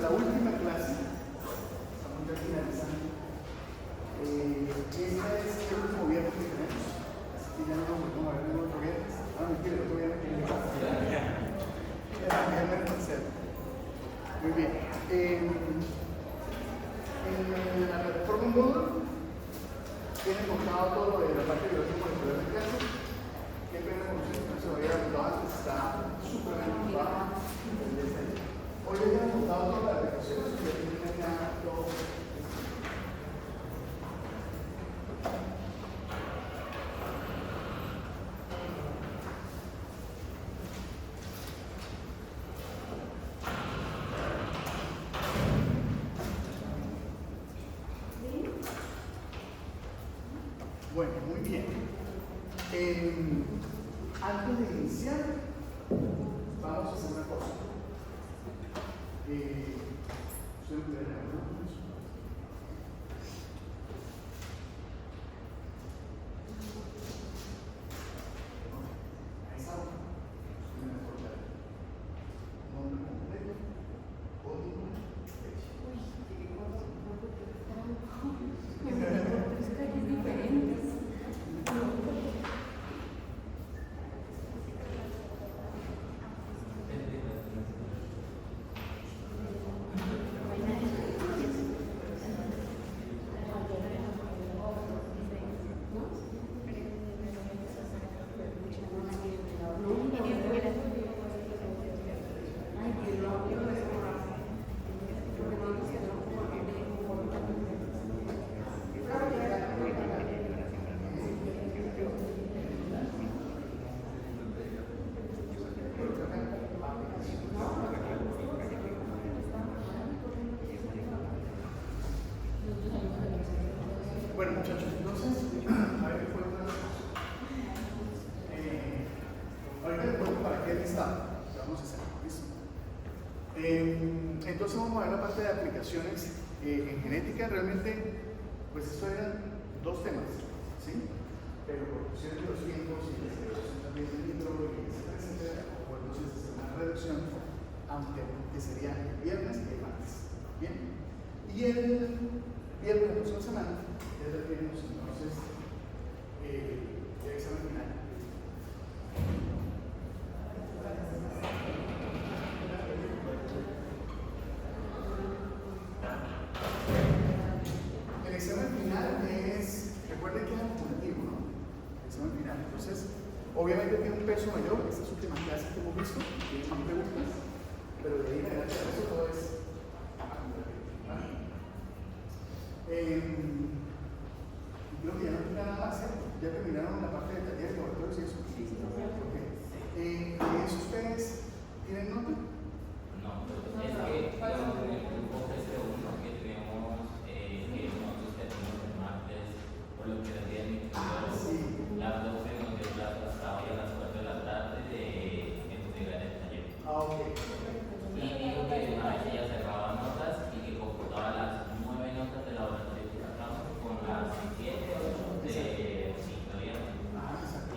la última clase, estamos ya finalizando. Este es el último viernes que tenemos, así que ya no nos volvemos a ver el otro viernes. Ah, mentira, el otro viernes que viene. Muy bien. En la plataforma Moodle tienen montado todo lo de la parte de biología molecular de clase. Qué pena con ustedes que no se lo había montado antes, está súper bien montado. Hoy les hemos montado todas las aplicaciones que tienen ya todo. Bueno, muy bien. Antes de iniciar, vamos a hacer una cosa. Bueno, muchachos, entonces, a ver qué fue una cosa. Ahorita les cuento para qué listado que vamos a hacer. ¿Listo? Entonces vamos a ver la parte de aplicaciones en genética. Realmente, pues esto eran dos temas, ¿sí? Pero por cuestiones de los tiempos y de reducción también del libro, etcétera, o entonces hacer una reducción a un tema que sería el viernes y el martes. ¿Bien? Y el viernes de la próxima semana ya tenemos entonces el examen final. El examen final es, recuerden que es acumulativo, ¿no? El examen final. Entonces, obviamente tiene un peso mayor, estas últimas clases que hemos visto, tienen más preguntas, pero de ahí en adelante eso todo es acumulativo. ¿Vale? Creo que ya no queda nada más, ¿cierto? Ya terminaron la parte de talleres, laboratorios y eso. Sí, sí. Okay. ¿De eso ustedes tienen nota? No, es que digamos, en el grupo GC1 que tenemos nosotros tenemos el martes, por lo que el día de mi las 12 nos dio plazo hasta hoy a las 4 de la tarde de entregar el taller. Ah, ok. Y dijo que una vez ella cerraba notas y que computaba las 9 notas de laboratorio que sacamos con las 7 o 8 de todavía.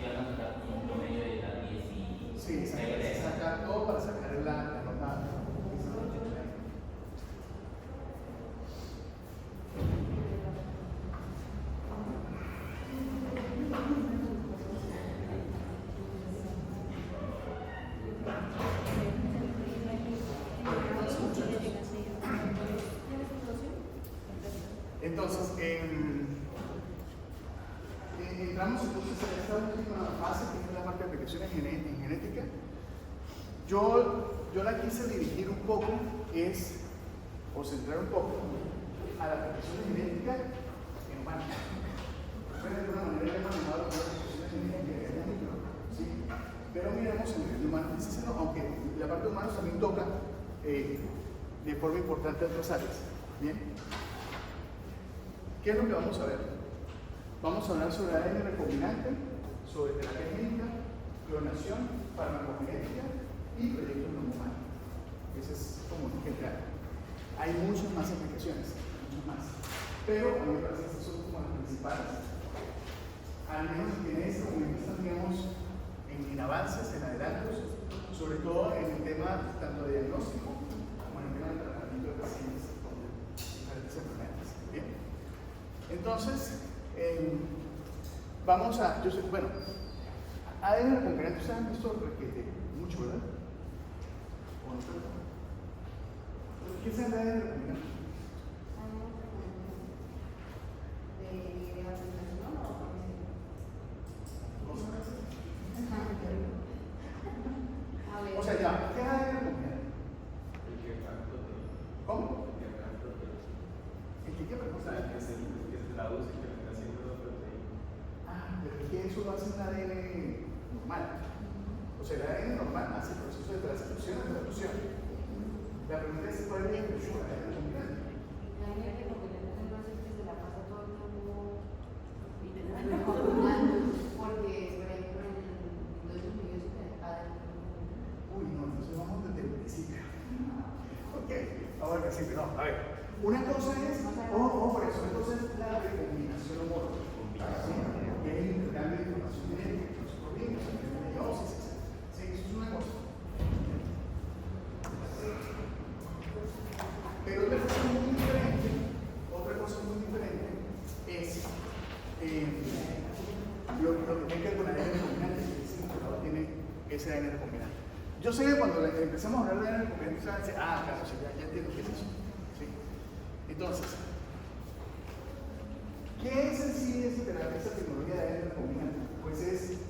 Y ahora nos da como un promedio de las 10 y sí, sacar todo para sacar la nota. Entonces, entramos entonces en esta última fase, que es la parte de aplicaciones en genética. Yo la quise dirigir un poco, o centrar un poco, a la aplicación de genética en humanos. De alguna manera he manejado las aplicaciones de genética en el libro, ¿sí? Pero miremos en el humano, aunque la parte de humanos también toca de forma importante otras áreas. ¿Bien? ¿Qué es lo que vamos a ver? Vamos a hablar sobre ADN recombinante, sobre terapia génica, clonación, farmacogenética y proyectos no humanos. Ese es como un general. Hay muchas más aplicaciones, muchas más. Pero a mí me parece que estas son como las principales. Al menos en este momento estamos en avances, en adelantos, sobre todo en el tema tanto de diagnóstico como en el tema de tratamiento de pacientes con diferentes enfermedades. Bien. Entonces, vamos a, yo sé, bueno, ADN recombinante, ustedes han visto requiere mucho, ¿verdad? ¿O no? ¿Qué es el ADN recombinante? O sea, ya, ¿qué es ADN recombinante? ¿Cómo? ¿El que qué? O sea, que se traduce, que está haciendo la proteína. pero es que eso lo hace un ADN normal. O sea, el ADN normal hace el proceso de transcripción y traducción. La pregunta es cuál es el proceso de ADN recombinante. El ADN recombinante no es el que se la pasa todo el tiempo recombinando, porque, por ejemplo, en los medios de ADN. Uy, no, entonces vamos desde el principio. Ok, vamos al principio, no, a ver. Una cosa es, por eso, una cosa es la recombinación homóloga, ¿sí? Que es el intercambio de información genética que nosotros vimos, en la meiosis, etc. Sí, eso es una cosa. Pero otra cosa muy diferente es lo que tiene que ver con ADN recombinante, que es el tiene ese ADN recombinante. Yo sé que cuando empezamos a hablar de ADN recombinante, se van a decir, claro, ya entiendo qué es eso. ¿Sí? Entonces, ¿qué es en sí esa tecnología de ADN recombinante? Pues es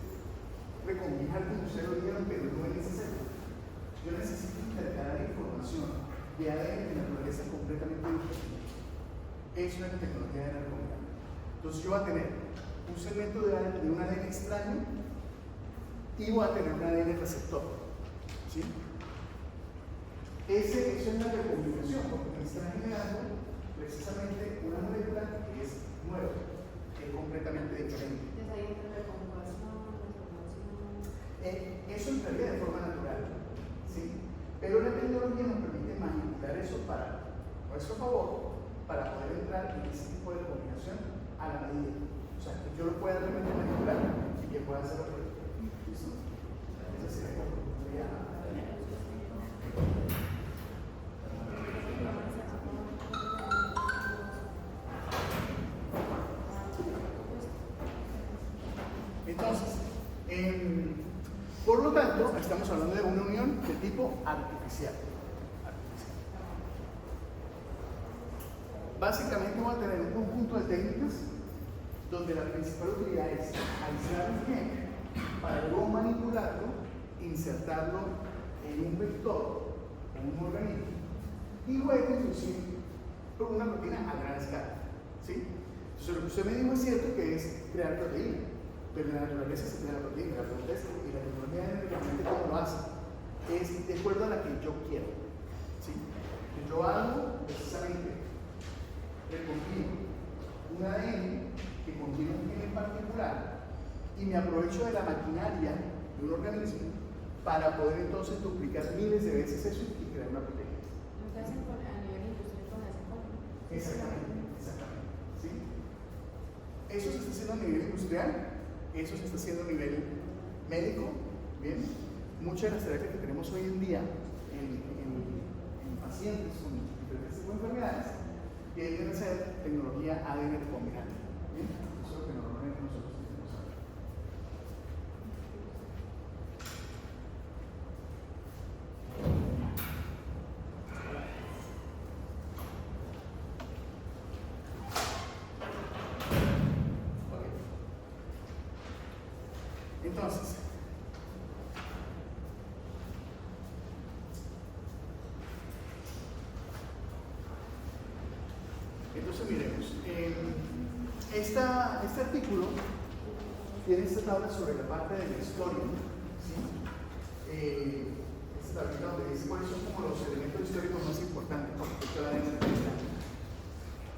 recombinar, como ustedes lo dijeron, pero no es necesario. Yo necesito intercalar información de ADN de naturaleza completamente diferente. Eso es la tecnología de ADN recombinante. Entonces yo voy a tener un segmento de un ADN extraño y voy a tener un ADN receptor. ¿Sí? Eso es una recombinación, porque me está generando precisamente una molécula que es nueva, que es completamente diferente. Entonces ahí entra la conjugación, Eso entraría de forma natural, ¿sí? Pero la tecnología nos permite manipular eso para nuestro favor, para poder entrar en ese tipo de combinación a la medida. O sea, que yo lo pueda realmente manipular y que pueda hacerlo por el. ¿Listo? Esa sería la tecnología. Entonces, por lo tanto, estamos hablando de una unión de tipo artificial. Básicamente vamos a tener un conjunto de técnicas donde la principal utilidad es aislar el gen para luego manipularlo, insertarlo en un vector, en un organismo, y luego introducir una proteína a gran escala. ¿Sí? Entonces, lo que usted me dijo es cierto que es crear proteína, pero en la naturaleza se crea la proteína. La pregunta es, ¿y la tecnología realmente cómo lo hace? Es de acuerdo a la que yo quiero. ¿Sí? Que yo hago precisamente, recombino un ADN que contiene un gen en particular y me aprovecho de la maquinaria de un organismo para poder entonces duplicar miles de veces eso y crear una proteína. Lo que hacen a nivel industrial con ese forma. Exactamente. ¿Sí? Eso se está haciendo a nivel industrial, eso se está haciendo a nivel médico. Bien, muchas de las terapias que tenemos hoy en día en pacientes con diferentes tipos de enfermedades tienen que ser tecnología ADN recombinante. Bien, eso es lo que normalmente nosotros tenemos ahora. Entonces, miremos, este artículo tiene esta tabla sobre la parte de la historia, ¿sí? Esta tabla donde dice cuáles son como los elementos históricos más importantes con respecto a la densidad.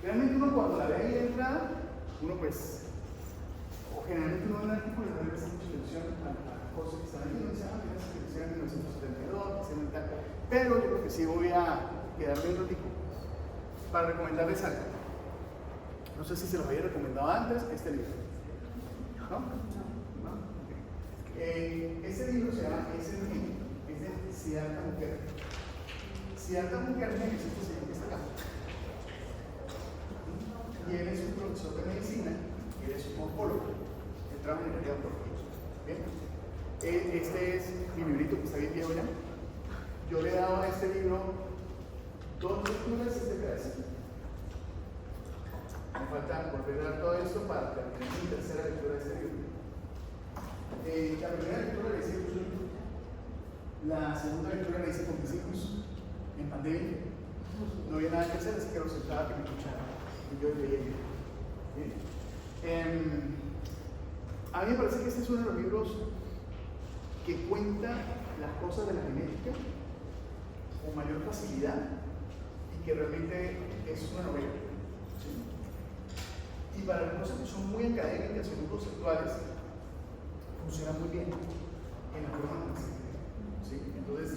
Realmente uno cuando la ve ahí de entrada, uno pues, o generalmente uno ve un artículo y no le presta mucha atención a las cosas que están aquí, no dice, mira, se escribió en 1972, etc. Pero yo creo que sí voy a quedarme un ratito para recomendarles algo. No sé si se los había recomendado antes, este libro. ¿No? ¿No? Okay. Este libro se llama SNG, es de Siddhartha Mukherjee. Siddhartha Mukherjee es este señor que está acá. Y él es un profesor de medicina, y él es un oncólogo, él trabaja en el área de oncología. Bien, este es mi librito que está bien viejo ya. Yo le he dado a este libro 2 lecturas este pedacito. Me falta volver a dar todo esto para terminar mi tercera lectura de este libro. La primera lectura la hice yo, la segunda lectura la hice con mis hijos en pandemia. No había nada que hacer, así que los sentaba que me escucharan y yo leía. Bien. A mí me parece que este es uno de los libros que cuenta las cosas de la genética con mayor facilidad y que realmente es una novela. ¿Sí? Y para las cosas que son muy académicas y muy conceptuales, funciona muy bien en la forma en que se escribe. ¿Sí? Entonces,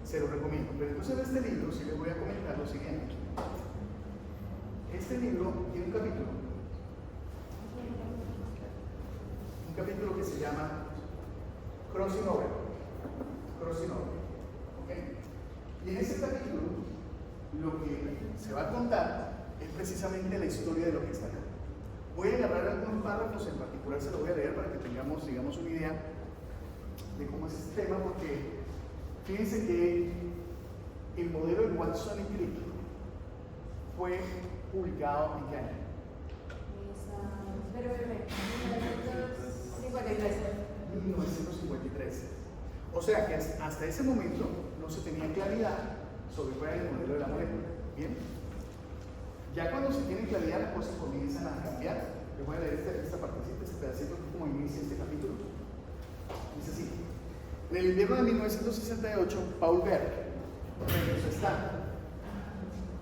se lo recomiendo. Pero entonces en este libro sí les voy a comentar lo siguiente. Este libro tiene un capítulo que se llama Crossing Over. ¿Okay? Y en ese capítulo lo que se va a contar es precisamente la historia de lo que está acá. Voy a agarrar algunos párrafos en particular, se los voy a leer para que tengamos, digamos, una idea de cómo es este tema, porque fíjense que el modelo de Watson y Crick fue publicado en qué año? 1953. O sea que hasta ese momento no se tenía claridad sobre cuál era el modelo de la molécula. Bien. Ya cuando se tiene claridad, las cosas comienzan a cambiar. Les voy a leer esta partecita, este pedacito, como inicia este capítulo. Dice así: en el invierno de 1968, Paul Berg regresó a Stanford.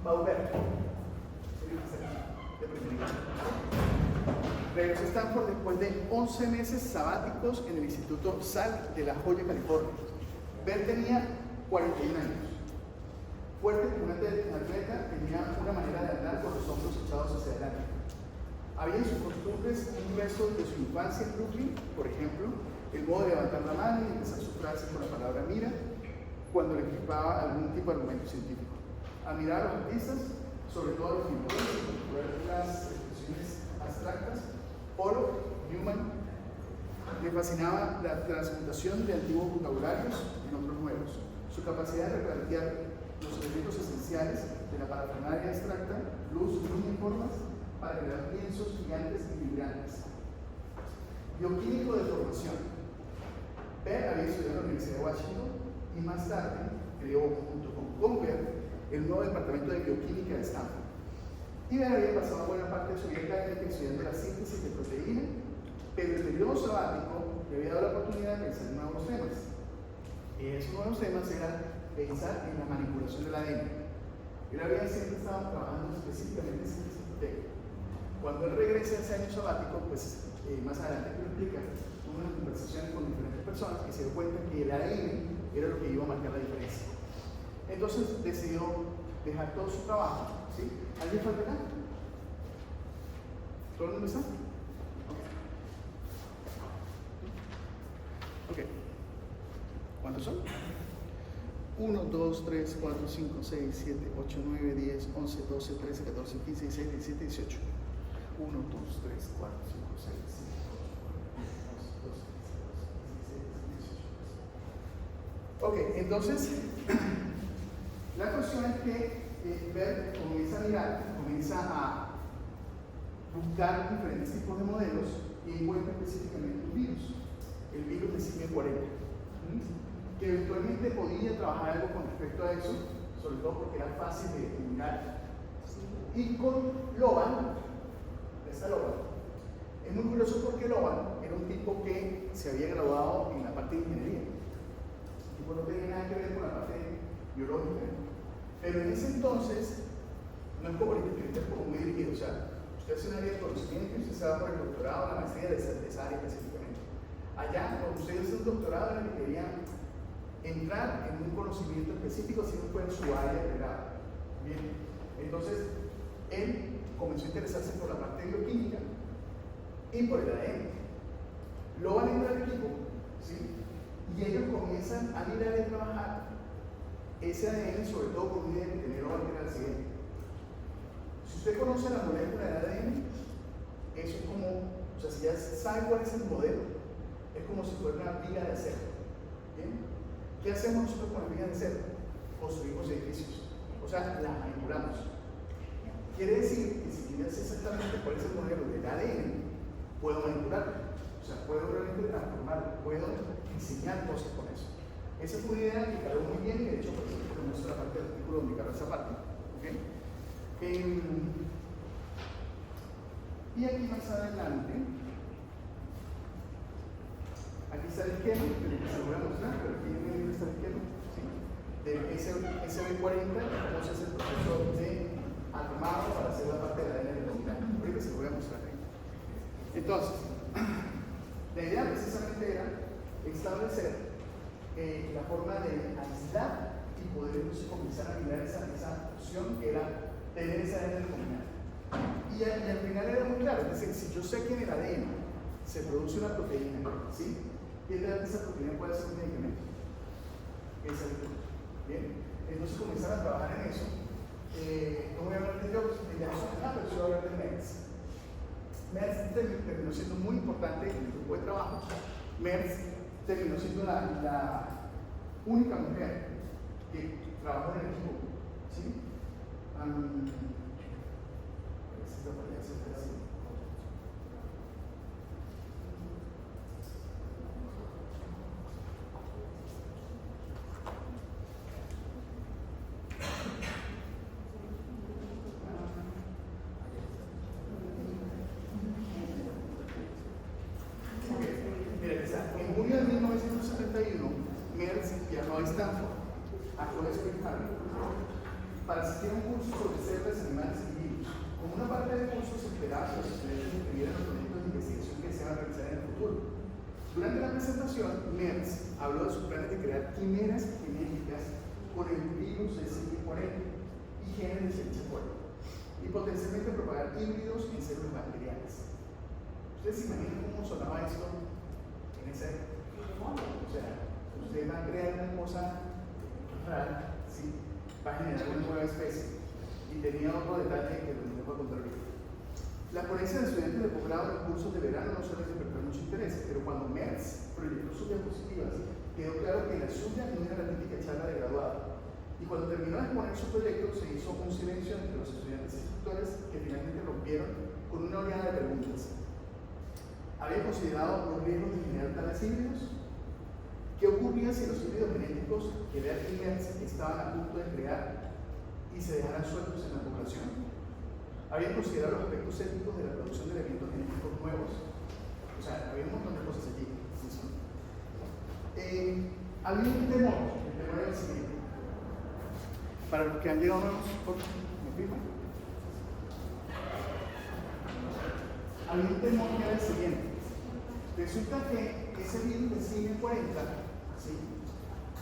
Paul Berg regresó a Stanford después de 11 meses sabáticos en el Instituto Salk de La Joya, California. Berg tenía 41 años. Fuerte como un atleta, tenía una manera de andar con los hombros echados hacia adelante. Había en sus costumbres un resto de su infancia en Brooklyn, por ejemplo, el modo de levantar la mano y empezar su frase con la palabra mira, cuando le equipaba algún tipo de argumento científico. Admiraba a los artistas, sobre todo a los pintores, en particular las expresiones abstractas. Pollock, Newman, le fascinaba la transmutación de antiguos vocabularios en otros nuevos. Su capacidad de replantear los elementos esenciales de la parafernalia abstracta, luz, línea y formas, para crear lienzos gigantes y vibrantes. Bioquímico de formación. Berg había estudiado en la Universidad de Washington y más tarde creó, junto con Conver, el nuevo departamento de bioquímica de Stanford. Y Berg había pasado buena parte de su vida académica estudiando la síntesis de proteína, pero el periodo sabático le había dado la oportunidad de pensar en nuevos temas. Y esos nuevos temas eran pensar en la manipulación del ADN. Él había siempre estado trabajando específicamente en síntesis proteica. Cuando él regresa a ese año sabático, pues más adelante que lo explica, tuvo una conversación con diferentes personas y se dio cuenta que el ADN era lo que iba a marcar la diferencia. Entonces decidió dejar todo su trabajo. ¿Sí? ¿Alguien falta acá? ¿Todo el mundo está? Ok. ¿Cuántos son? 1, 2, 3, 4, 5, 6, 7, 8, 9, 10, 11, 12, 13, 14, 15, 16, 17, 18. 1, 2, 3, 4, 5, 6, 7, 8, 9, 10, 11, 12, 13, 14, 15, 16, 17, 18. Ok, entonces, la cuestión es que Berg comienza a mirar, comienza a buscar diferentes tipos de modelos y encuentra específicamente un virus, el virus de simio 40, que eventualmente podía trabajar algo con respecto a eso, sobre todo porque era fácil de mirar. Y con Loban, está Loban. Es muy curioso porque Loban era un tipo que se había graduado en la parte de ingeniería. El tipo no tenía nada que ver con la parte biológica. Pero en ese entonces, no es como el inteligente, es como muy dirigido. O sea, usted hace un área de conocimiento y usted se va por el doctorado, la maestría de esa área específicamente. Allá, cuando usted hace un doctorado, era que quería entrar en un conocimiento específico, si no fuera en su área de grado. Bien, entonces, él comenzó a interesarse por la parte bioquímica y por el ADN. Lo van a entrar al equipo, ¿sí? Y ellos comienzan a mirar y a trabajar ese ADN, sobre todo con una idea que tenía Loban, que era el siguiente. Si usted conoce la molécula de ADN, eso es como, o sea, si ya sabe cuál es el modelo, es como si fuera una viga de acero. ¿Bien? ¿Qué hacemos nosotros con la viga de acero? Construimos edificios, o sea, la manipulamos. Quiere decir que si tienes exactamente cuál es el modelo del ADN, puedo manipularlo, o sea, puedo realmente transformarlo, puedo diseñar cosas con eso. Esa fue una idea que quedó muy bien, y de hecho, por ejemplo, tenemos la parte del artículo donde quedó esa parte. ¿Okay? Y aquí más adelante, aquí está el esquema, que se lo voy a mostrar, pero aquí está el esquema, ¿sí? Del SB40, cómo se hace el proceso de armado para hacer la parte de la ADN recombinante. Ahorita se lo voy a mostrar ahí. Entonces, la idea precisamente era establecer la forma de aislar y poder comenzar a mirar esa opción que era tener esa ADN recombinante. Y al final era muy claro, es decir, si yo sé que en el ADN se produce una proteína, ¿sí? ¿Qué tal esa proteína puede ser un medicamento? Esa es el punto. Bien, entonces comenzaron a trabajar en eso. No voy a hablar de Jobs, de Jackson, pero sí voy a hablar de Merz. Merz terminó siendo muy importante en el grupo de trabajo. Merz terminó siendo la única mujer que trabajó en el equipo. ¿Sí? En junio de 1971, Merz viajó a Stanford, a College Spring Harvard, para asistir a un curso sobre células animales y virus. Como una parte del curso se esperaba que los estudiantes escribieran los proyectos de investigación que se iban a realizar en el futuro. Durante la presentación, Merz habló de sus planes de crear quimeras genéticas con el virus del CD40 y genes de Escherichia coli, y potencialmente propagar híbridos en células bacterianas. ¿Ustedes se imaginan cómo sonaba esto en esa época? O sea, usted va a crear una cosa rara, ¿sí? Va a generar una nueva especie. Y tenía otro detalle que les voy a contar ahorita. La ponencia de estudiantes de posgrado en los cursos de verano no suele despertar mucho interés, pero cuando Merz proyectó sus diapositivas, quedó claro que la suya no era la típica charla de graduado. Y cuando terminó de exponer su proyecto, se hizo un silencio entre los estudiantes y instructores que finalmente rompieron con una oleada de preguntas. ¿Había considerado los riesgos de generar tales híbridos? ¿Qué ocurría si los híbridos genéticos que Bert y Merz estaban a punto de crear y se dejaran sueltos en la población? ¿Habían considerado los aspectos éticos de la producción de elementos genéticos nuevos? O sea, había un montón de cosas allí. Había un temor, el temor era el siguiente. Para los que han llegado nuevos, ¿me firman? Había un temor que era el siguiente. Resulta que ese virus de CD40, ¿sí?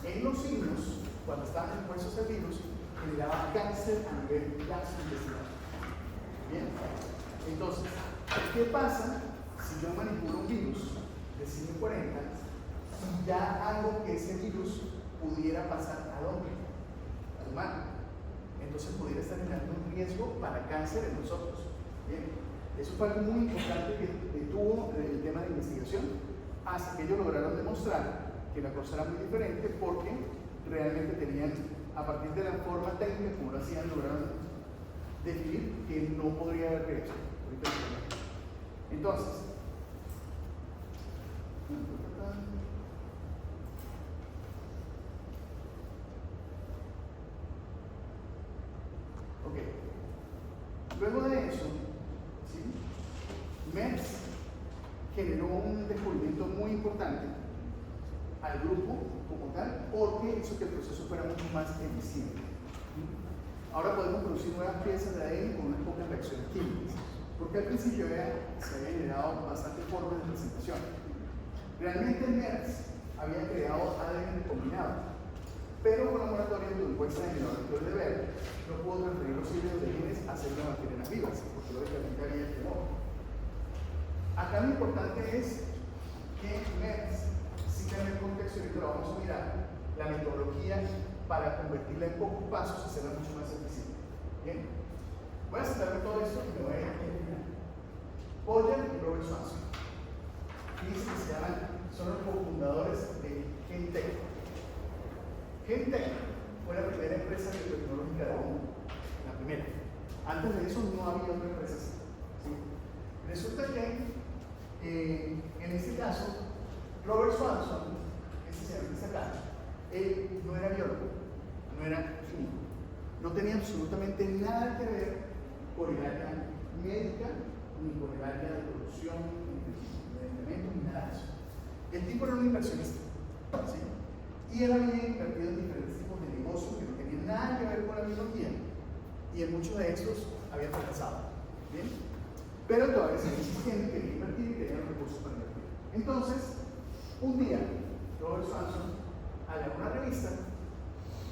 En los signos, cuando estaban expuestos al virus, generaba cáncer a nivel gastrointestinal. Bien, entonces, ¿qué pasa si yo manipulo un virus de CD40 y ya hago que ese virus pudiera pasar al hombre, al humano? Entonces pudiera estar generando un riesgo para cáncer en nosotros. Bien, eso fue algo muy importante que detuvo el tema de investigación, hasta que ellos lograron demostrar que la cosa era muy diferente, porque realmente tenían, a partir de la forma técnica como lo hacían, lograron definir que no podría haber riesgo. Entonces, luego de eso, ¿sí? Merz generó un descubrimiento muy importante al grupo como tal, porque hizo que el proceso fuera mucho más eficiente. Ahora podemos producir nuevas piezas de ADN con unas pocas reacciones químicas, porque al principio se había generado bastante formas de presentación. Realmente Merz había creado ADN recombinado, pero con la moratoria de encuesta en el laboratorio de Bert, no pudo transferir los híbridos de genes a células bacterianas vivas, porque lógicamente había el temor. Acá lo importante es que Merz sí tiene el contexto, y ahorita lo vamos a mirar, la metodología para convertirla en pocos pasos y hacerla mucho más eficiente. Bien. Voy a saltarme todo esto y me voy a ir al final. Boyer y Robert Swanson. Fíjense que se llaman, son los cofundadores de Genentech. Genentech fue la primera empresa biotecnológica del mundo. La primera. Antes de eso no había otra empresa así. ¿Sí? Resulta que en este caso, Robert Swanson, ese señor que está acá, él no era biólogo, no era químico, no tenía absolutamente nada que ver con el área médica, ni con el área de producción, ni de medicamentos, ni nada de eso. El tipo era un inversionista, ¿sí? Y él había invertido en diferentes tipos de negocios que no tenían nada que ver con la biología, y en muchos de estos había fracasado. ¿Bien? Pero todavía se insistía, quería invertir y tenía los recursos para invertir. Entonces, un día, Robert Swanson agarró una revista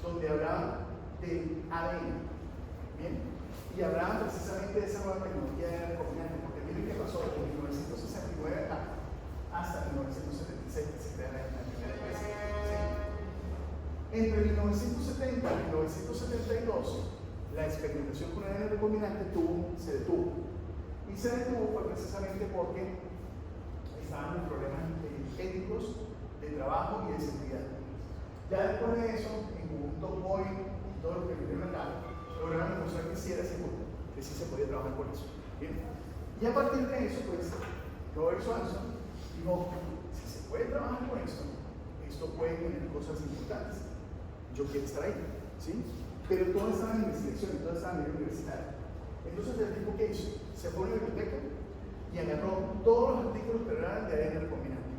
donde hablaban del ADN, ¿bien? Y hablaban precisamente de esa nueva tecnología de recombinante, porque miren qué pasó de 1969 hasta 1976, que se crea la primera empresa. ¿Sí? Entre 1970 y 1972, la experimentación con ADN recombinante se detuvo. Y se detuvo fue precisamente porque estaban los problemas éticos de trabajo y de seguridad. Ya después de eso, en conjunto Boeing y todo lo que vivieron acá, lograron demostrar que sí era seguro, que sí se podía trabajar con eso. ¿Bien? Y a partir de eso, pues, Robert Swanson dijo, si se puede trabajar con esto puede tener cosas importantes. Yo quiero estar ahí, ¿sí? Pero todo estaba en investigación, todo estaba en nivel universitario. Entonces el tipo que hizo, se fue a la biblioteca y agarró todos los artículos que eran de ADN recombinante.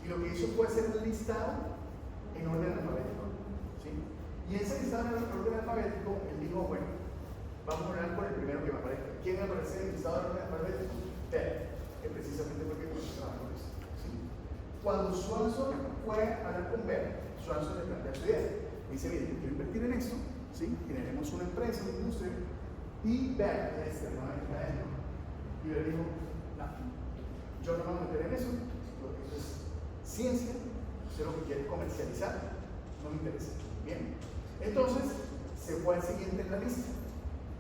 Y lo que hizo fue hacer un listado en orden alfabético. ¿Sí? Y ese listado en orden alfabético, él dijo, bueno, vamos a hablar con el primero que me aparezca. ¿Quién aparece en el listado en orden alfabético? Bell, que precisamente fue el que comenzó a trabajar con eso. ¿Sí? Cuando Swanson fue a hablar con Bell, Swanson le plantea su idea. Dice, mire, yo quiero invertir en esto, ¿sí? Generemos una empresa, una industria. Y Bell, y Bell dijo, no, yo no me voy a meter en eso, porque eso es ciencia, usted lo que quiere es comercializar, no me interesa. Bien, entonces se fue al siguiente en la lista,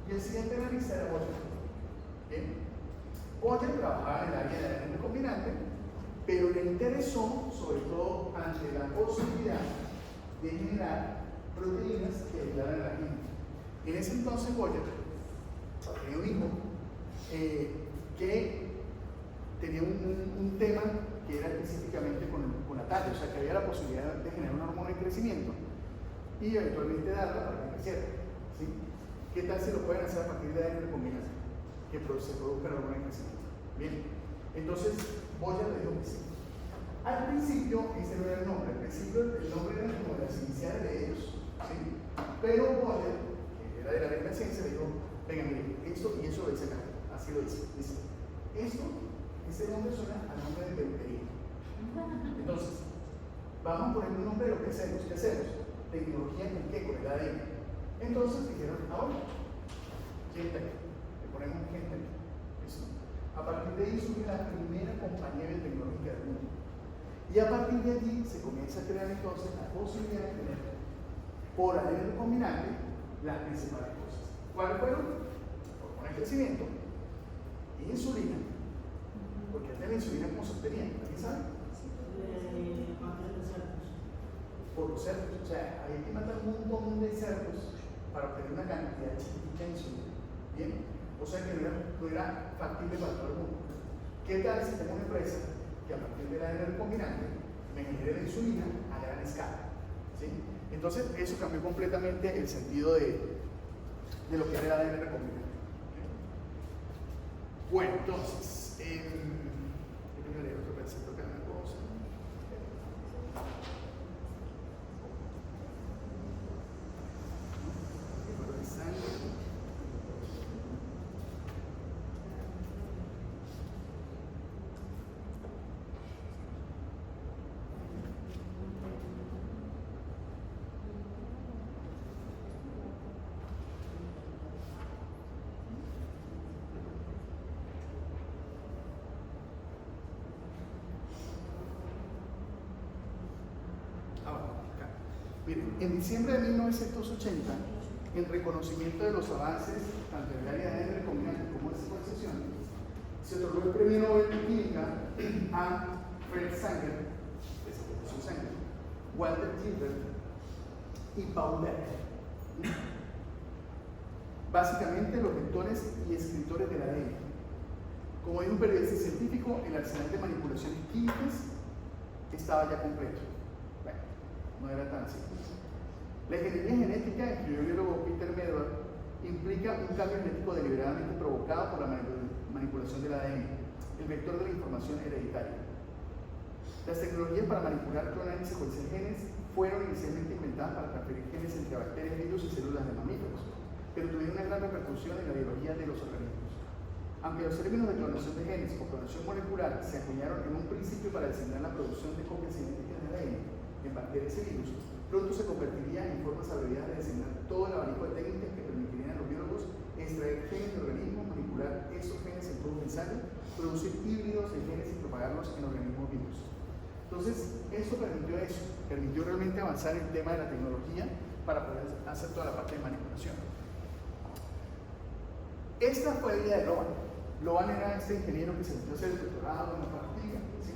y el siguiente en la lista era Boyer. Bien, Boyer trabajaba en el área de ADN recombinante, pero le interesó sobre todo ante la posibilidad de generar proteínas que ayudaran a la gente. En ese entonces Boyer tenía un hijo que tenía un tema que era específicamente con la talla, o sea que había la posibilidad de generar una hormona de crecimiento y eventualmente darla para que creciera. ¿Sí? ¿Qué tal si lo pueden hacer a partir de ADN recombinante? Que se produzca la hormona de crecimiento. Bien, entonces Boyer le dijo que sí. Al principio, ese no era el nombre, al principio el nombre era como las iniciales de ellos. ¿Sí? Pero Boyer, que era de la misma ciencia, dijo, venga, mire, esto y eso lo dice acá, así lo dice. Dice, este nombre suena al nombre de deuterio. Entonces, vamos a poner un nombre de lo que hacemos. ¿Qué hacemos? Tecnología con qué, con el ADN. Entonces dijeron, ahora, Genentech, le ponemos Genentech. A partir de ahí surge la primera compañía biotecnológica del mundo. Y a partir de allí se comienza a crear entonces la posibilidad de tener por ADN recombinante las principales cosas. ¿Cuáles fueron? Hormona de crecimiento, insulina, porque antes la insulina cómo se obtenía, ¿alguien sabe? Por los cerdos, o sea, había que matar un montón de cerdos para obtener una cantidad chiquitita de insulina. Bien, o sea que no era factible para todo el mundo. ¿Qué tal si tengo una empresa que a partir del ADN recombinante me genere la insulina a gran escala? ¿Sí? Entonces, eso cambió completamente el sentido de lo que era el ADN recombinante. Bueno, entonces, déjenme leer otro pedacito acá, una cosa. Miren, en diciembre de 1980 en reconocimiento de los avances tanto en el área de ADN recombinante como de secuenciación, se otorgó el premio Nobel de Química a Fred Sanger, de secuenciación Sanger, Walter Gilbert y Paul Beck. Básicamente los lectores y escritores del ADN. Como dijo un periodista científico, el arsenal de manipulaciones químicas estaba ya completo. Bueno, no era tan simple. La ingeniería genética, escribió el biólogo Peter Medawar, implica un cambio genético deliberadamente provocado por la manipulación del ADN, el vector de la información hereditaria. Las tecnologías para manipular, clonar y secuenciar genes fueron inicialmente inventadas para transferir genes entre bacterias, virus y células de mamíferos, pero tuvieron una gran repercusión en la biología de los organismos. Aunque los términos de clonación de genes o clonación molecular se acuñaron en un principio para designar la producción de copias idénticas del ADN en bacterias y virus, pronto se convertiría en formas abreviadas de designar todo el abanico de técnicas que permitirían a los biólogos extraer genes de organismos, manipular esos genes en todo un ensayo, producir híbridos de genes y propagarlos en organismos vivos. Entonces, eso, permitió realmente avanzar en el tema de la tecnología para poder hacer toda la parte de manipulación. Esta fue la idea de Loban. Loban era este ingeniero que se metió a hacer el doctorado en la partícula, ¿sí?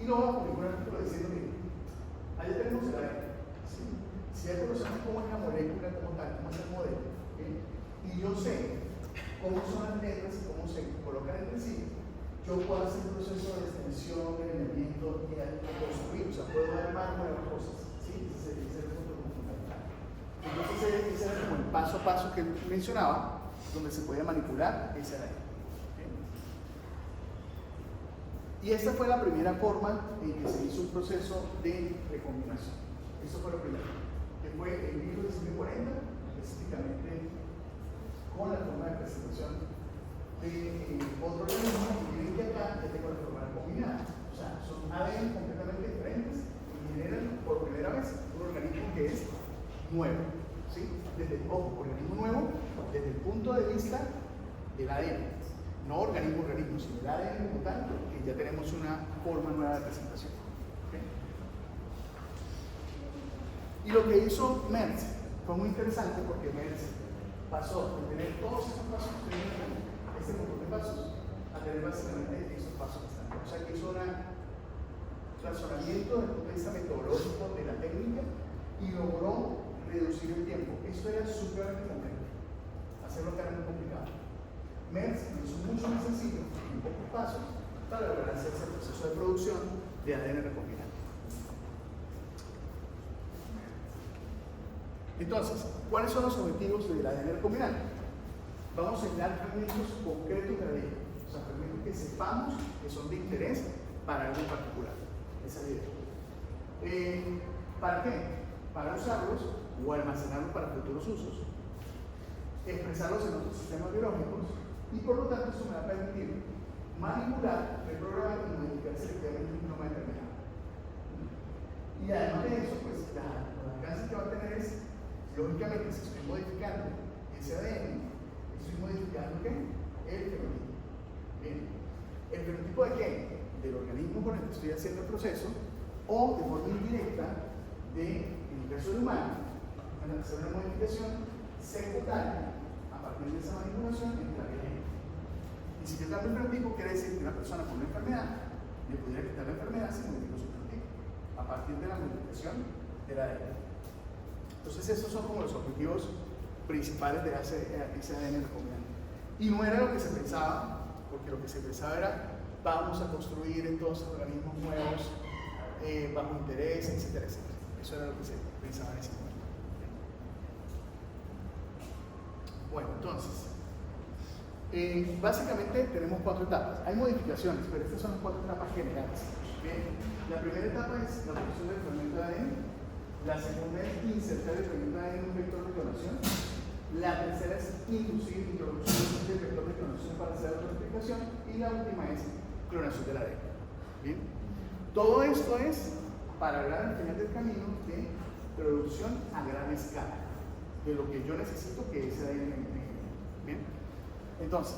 Y Loban publicó un artículo diciendo que allá tenemos el ADN. ¿Sí? Si ya conocemos cómo es la molécula como tal, cómo es el modelo, ¿sí? Y yo sé cómo son las letras y cómo se colocan entre sí, yo puedo hacer un proceso de extensión, de elemento y construir, o sea, puedo dar más nuevas cosas, ¿sí? Ese es el punto fundamental. Entonces, ese era como el paso a paso que él mencionaba, donde se podía manipular ese ADN. ¿Okay? Y esta fue la primera forma en que se hizo un proceso de recombinación. Eso fue lo primero, que fue en 1940, específicamente con la forma de presentación de otro organismo que viene que acá ya tengo la forma recombinada. O sea, son ADN completamente diferentes y generan por primera vez un organismo que es nuevo. ¿Sí? Desde el organismo nuevo, desde el punto de vista del ADN, no organismo, sino el ADN como tal, que ya tenemos una forma nueva de presentación. ¿Okay? Y lo que hizo Merz fue muy interesante porque Merz pasó de tener todos esos pasos que tenían, este montón de pasos, a tener básicamente esos pasos que están. O sea que hizo un razonamiento desde el punto de vista metodológico de la técnica y logró reducir el tiempo. Esto era súper complejo. Hacerlo era muy complicado. Merz lo hizo mucho más sencillo, en pocos pasos, para lograr hacer ese proceso de producción de ADN recombinante. Entonces, ¿cuáles son los objetivos del ADN recombinante? Vamos a aislar fragmentos concretos de ADN, o sea, fragmentos que sepamos que son de interés para algo en particular. Esa es la idea. ¿Para qué? Para usarlos o almacenarlos para futuros usos, expresarlos en otros sistemas biológicos y por lo tanto eso me va a permitir manipular, reprogramar y modificar selectivamente un genoma determinado. Y además de eso, pues los alcances que va a tener es, lógicamente, si estoy modificando ese ADN, estoy modificando ¿qué? El fenotipo. Bien. ¿El fenotipo de qué? Del organismo con el que estoy haciendo el proceso o de forma indirecta en el caso del humano, hacer una modificación secundaria a partir de esa manipulación en la ADN. Y si yo cambio el fenotipo, quiere decir que una persona con una enfermedad le pudiera quitar la enfermedad si modifico su fenotipo, a partir de la modificación del ADN. Entonces, esos son como los objetivos principales de ese ADN recombinante. Y no era lo que se pensaba, porque lo que se pensaba era, vamos a construir entonces organismos nuevos bajo interés, etcétera, etcétera. Eso era lo que se pensaba en ese momento. Bueno, entonces, básicamente tenemos 4 etapas. Hay modificaciones, pero estas son las 4 etapas generales. ¿Bien? La primera etapa es la producción del fragmento de ADN. La segunda es insertar el fragmento de ADN en un vector de clonación. La tercera es inducir introducción del vector de clonación para hacer la replicación. Y la última es clonación del ADN. ¿Bien? Todo esto es para lograr al final del camino de producción a gran escala de lo que yo necesito que ese ADN me genere. Bien, entonces,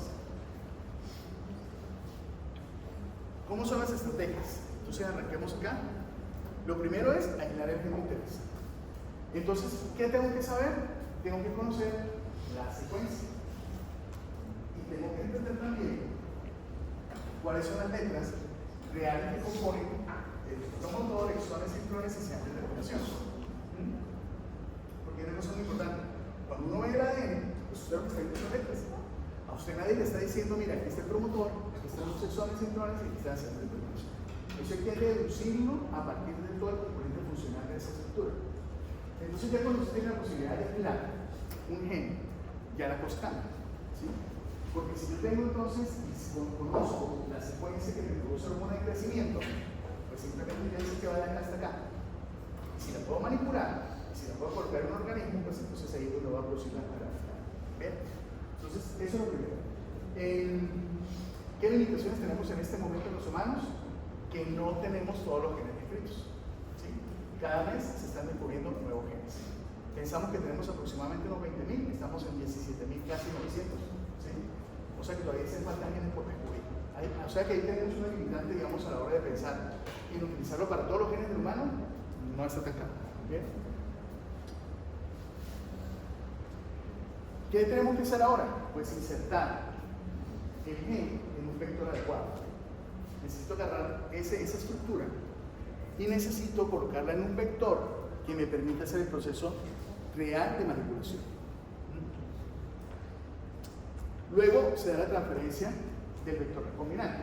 ¿cómo son las estrategias? Entonces arranquemos acá. Lo primero es aislar el gen de interés. Entonces, ¿qué tengo que saber? tengo que conocer la secuencia. Y tengo que entender también cuáles son las letras reales que componen el promotor, exones, intrones y señales de regulación. Porque es una cosa muy importante. Cuando uno ve el ADN, pues usted lo que está viendo son letras. A usted nadie le está diciendo, mira, aquí está el promotor, aquí están los exones, intrones y aquí está la señal de regulación. Eso hay que deducirlo a partir de todo el componente funcional de esa estructura. Entonces ya cuando usted tiene la posibilidad de aislar un gen, ya la cosa cambia, ¿sí? Porque si yo tengo entonces, y si conozco la secuencia que me produce hormona de crecimiento, pues simplemente ya dice que va de acá hasta acá. Y si la puedo manipular, y si la puedo colocar en un organismo, pues entonces ahí es donde va a producir la gráfica. ¿Bien? Entonces, eso es lo primero. ¿Qué limitaciones tenemos en este momento en los humanos? Que no tenemos todos los genes descritos. ¿Sí? Cada mes se están descubriendo nuevos genes. Pensamos que tenemos aproximadamente unos 20.000, estamos en 17.000, casi 900. ¿Sí? O sea que todavía se faltan genes por descubrir. O sea que ahí tenemos una limitante, digamos, a la hora de pensar en utilizarlo para todos los genes del humano, no está tan claro. ¿Bien? ¿Qué tenemos que hacer ahora? Pues insertar el gen en un vector adecuado. Necesito agarrar esa estructura y necesito colocarla en un vector que me permita hacer el proceso real de manipulación. Luego se da la transferencia del vector recombinante.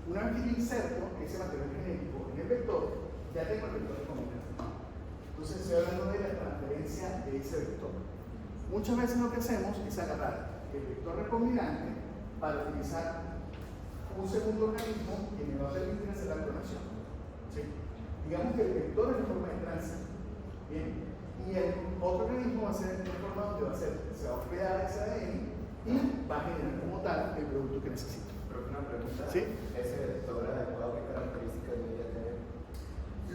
Una vez que yo inserto ese material genético en el vector, ya tengo el vector recombinante. Entonces estoy hablando de la transferencia de ese vector. Muchas veces lo que hacemos es agarrar el vector recombinante para utilizar un segundo organismo que me va a permitir hacer la clonación. ¿Sí? Digamos que el vector es en forma de tránsito. Bien. Y el otro organismo va a ser en forma donde se va a hospedar ese ADN y va a generar como tal el producto que necesito. Pero una pregunta, ¿sí? ¿ese vector adecuado qué características debería tener?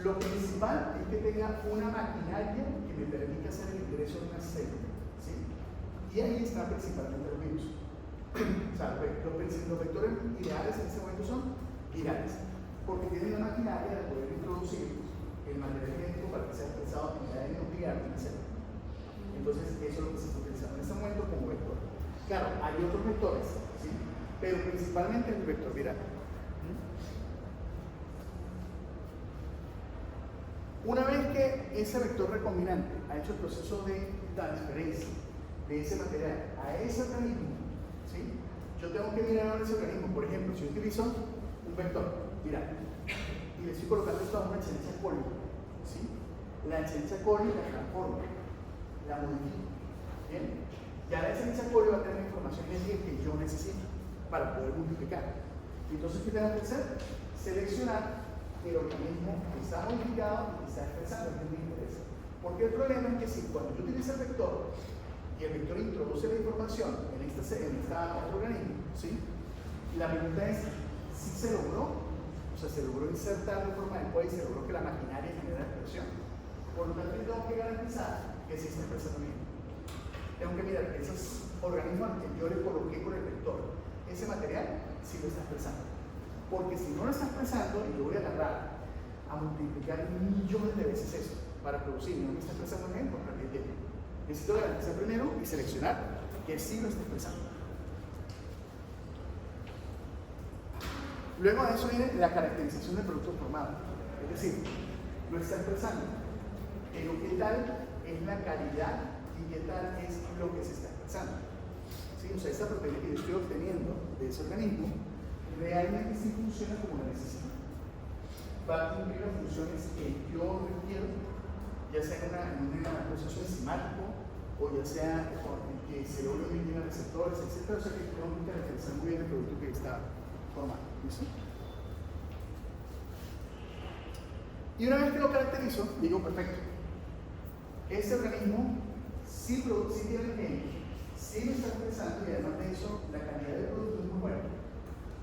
Lo principal es que tenga una maquinaria que me permita hacer el ingreso de una célula. ¿Sí? Y ahí están principalmente los virus. O sea, los vectores ideales en este momento son virales, porque tienen una maquinaria de poder introducir el material genético para que sea expresado en el ADN nuclear de una célula. Entonces, eso es lo que se está utilizando en este momento como vector. Claro, hay otros vectores, ¿sí? Pero principalmente el vector viral. Una vez que ese vector recombinante ha hecho el proceso de transferencia de ese material a ese organismo, ¿sí? Yo tengo que mirar a ese organismo. Por ejemplo, si yo utilizo un vector viral y le estoy colocando esto a una Escherichia coli, ¿sí? La Escherichia coli la transformo, la modifico. ¿Bien? Ya la Escherichia coli va a tener la información genética que yo necesito para poder multiplicar. Entonces, ¿qué tengo que hacer? Seleccionar el organismo que está modificado y que está expresando el que me interesa. Porque el problema es que si cuando yo utilizo el vector y el vector introduce la información en otro organismo, ¿sí? La pregunta es si se logró, o sea, se logró insertar de forma adecuada y se logró que la maquinaria genere expresión. Por lo tanto, yo tengo que garantizar que sí está expresando bien. Tengo que mirar que esos organismos que yo le coloqué con el vector, ese material sí lo está expresando. Porque si no lo está expresando, y yo voy a agarrar a multiplicar millones de veces eso para producir, no me está expresando bien, porque aquí tiene. Necesito garantizar primero y seleccionar que sí lo está expresando. Luego de eso viene la caracterización del producto formado. Es decir, lo está expresando, pero qué tal es la calidad y qué tal es lo que se está expresando. ¿Sí? O sea, esta proteína que yo estoy obteniendo de ese organismo realmente sí funciona como la necesito. Va a cumplir las funciones que yo requiero, ya sea en un proceso enzimático o ya sea que se logren bien los receptores, etc. O sea que tengo que caracterizar muy bien el producto que está formando. ¿Listo? Y una vez que lo caracterizo, digo, perfecto. Este organismo sí tiene gen, sí lo está expresando y además de eso, la calidad del producto es muy buena.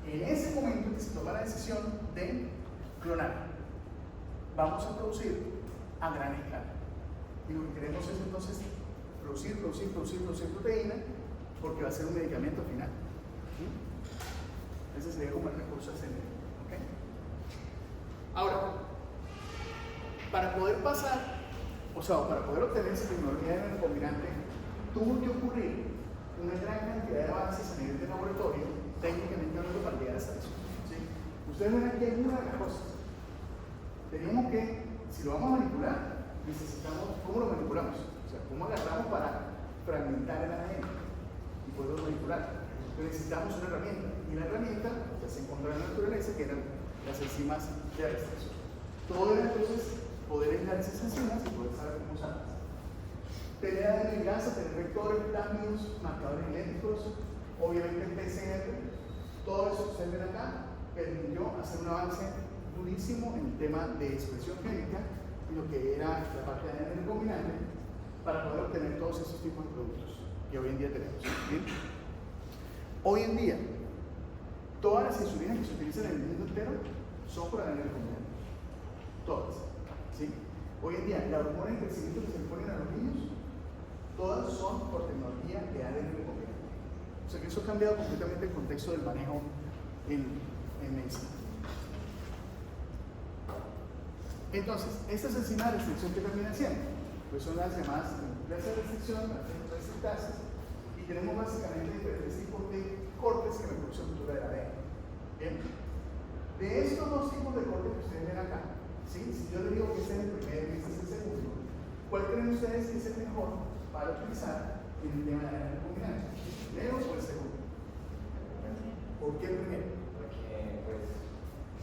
En ese momento que se toma la decisión de clonar, vamos a producir a gran escala. Y lo que queremos es entonces producir proteína, porque va a ser un medicamento final. ¿Sí? Ese sería como el recurso a seguir. ¿Okay? Ahora, para poder pasar, o sea, para poder obtener esa tecnología de recombinante tuvo que ocurrir una gran cantidad de avances a nivel de laboratorio, técnicamente hablando, para llegar hasta eso. ¿Sí? Ustedes ven aquí algunas de las cosas. Tenemos que, si lo vamos a manipular, necesitamos, ¿cómo lo manipulamos? O sea, ¿cómo agarramos para fragmentar el ADN y poderlo manipular? Entonces necesitamos una herramienta, y la herramienta ya se encontró en la naturaleza, que eran las enzimas de restricción. Todo era entonces poder aislar esas enzimas y poder saber cómo usarlas. Tener ADN en grasa, tener vectores, plásmidos, marcadores genéticos, obviamente el PCR, todo eso que ustedes ven acá permitió hacer un avance durísimo en el tema de expresión génica y lo que era la parte de ADN recombinante para poder obtener todos esos tipos de productos que hoy en día tenemos. ¿Bien? Hoy en día, todas las insulinas que se utilizan en el mundo entero son por ADN recombinante. Todas. ¿Sí? Hoy en día, la hormona de crecimiento que se le ponen a los niños, todas son por tecnología de ADN recombinante. O sea que eso ha cambiado completamente el contexto del manejo en medicina. Entonces, estas enzimas de restricción que terminan haciendo, pues son las llamadas nucleasa de restricción, las restrictases, y tenemos básicamente diferentes tipos de cortes que reproducen ruptura del ADN. Bien. De estos dos tipos de cortes que ustedes ven acá, ¿sí? Si yo le digo que este es el primero y este es el segundo, ¿cuál creen ustedes que es el mejor para utilizar en el tema de la ADN recombinante? ¿El primero o el segundo? ¿Por qué el primero? Porque, pues,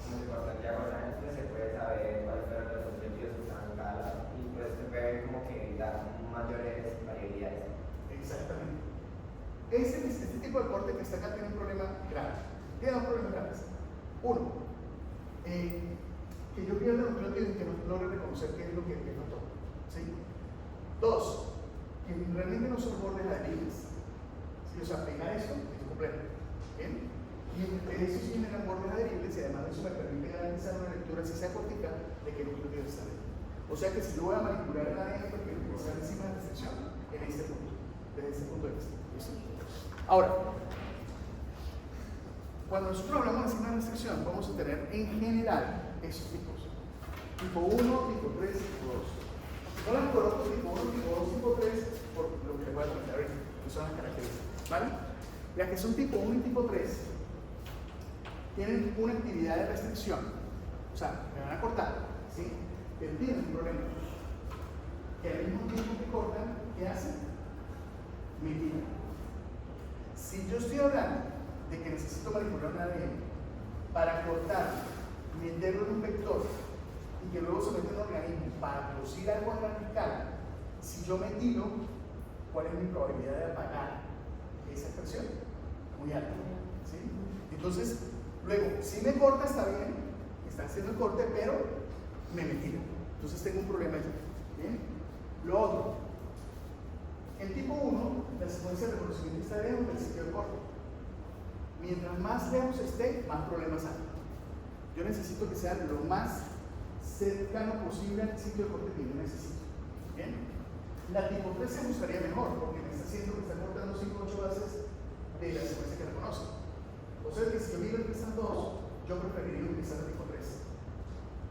como se corta diagonalmente, se puede saber cuáles fueron los objetivos que estaban cada y pues se puede como que dar mayores variabilidades. Exactamente. Este tipo de corte que está acá tiene un problema grave. Tiene dos problemas graves. Uno, que yo pierda el nucleótido y que no logre reconocer qué es lo que me faltó. ¿Sí? Dos, que realmente no son bordes adheribles. ¿Sí? O sea, pegar esto es completo. ¿Bien? Y eso sí generan bordes adheribles y además eso me permite garantizar una lectura, si sea cortica, de que el nucleótido está dentro. O sea que si yo voy a manipular el ADN, prefiero utilizar enzimas de restricción en este punto, desde este punto de vista. ¿Listo? Ahora, cuando nosotros hablamos de enzimas de restricción, vamos a tener en general esos tipos. Tipo 1, tipo 3, tipo 2. No las coloco tipo 1, tipo 2, tipo 3, por lo que les voy a comentar ahorita, que son las características. ¿Vale? Las que son tipo 1 y tipo 3 tienen una actividad de restricción. O sea, me van a cortar, ¿sí? Pero tienen un problema. Que al mismo tiempo que cortan, ¿qué hacen? Me tiran. Si yo estoy hablando de que necesito manipular un ADN para cortar, meterlo en un vector y que luego se mete en un organismo para producir algo a gran escala, si yo me tiro, ¿cuál es mi probabilidad de apagar esa expresión? Muy alta. ¿Sí? Entonces, luego, si me corta está bien, está haciendo el corte, pero me tira. Entonces tengo un problema allí. ¿Bien? Lo otro, el tipo 1, la secuencia de reconocimiento está lejos del sitio de corte. Mientras más lejos esté, más problemas hay. Yo necesito que sea lo más cercano posible al sitio de corte que yo necesito. ¿Bien? La tipo 3 se buscaría mejor, porque me está haciendo que está cortando 5 o 8 bases de la secuencia que reconoce. O sea que si yo digo que están 2, yo preferiría utilizar la tipo 3.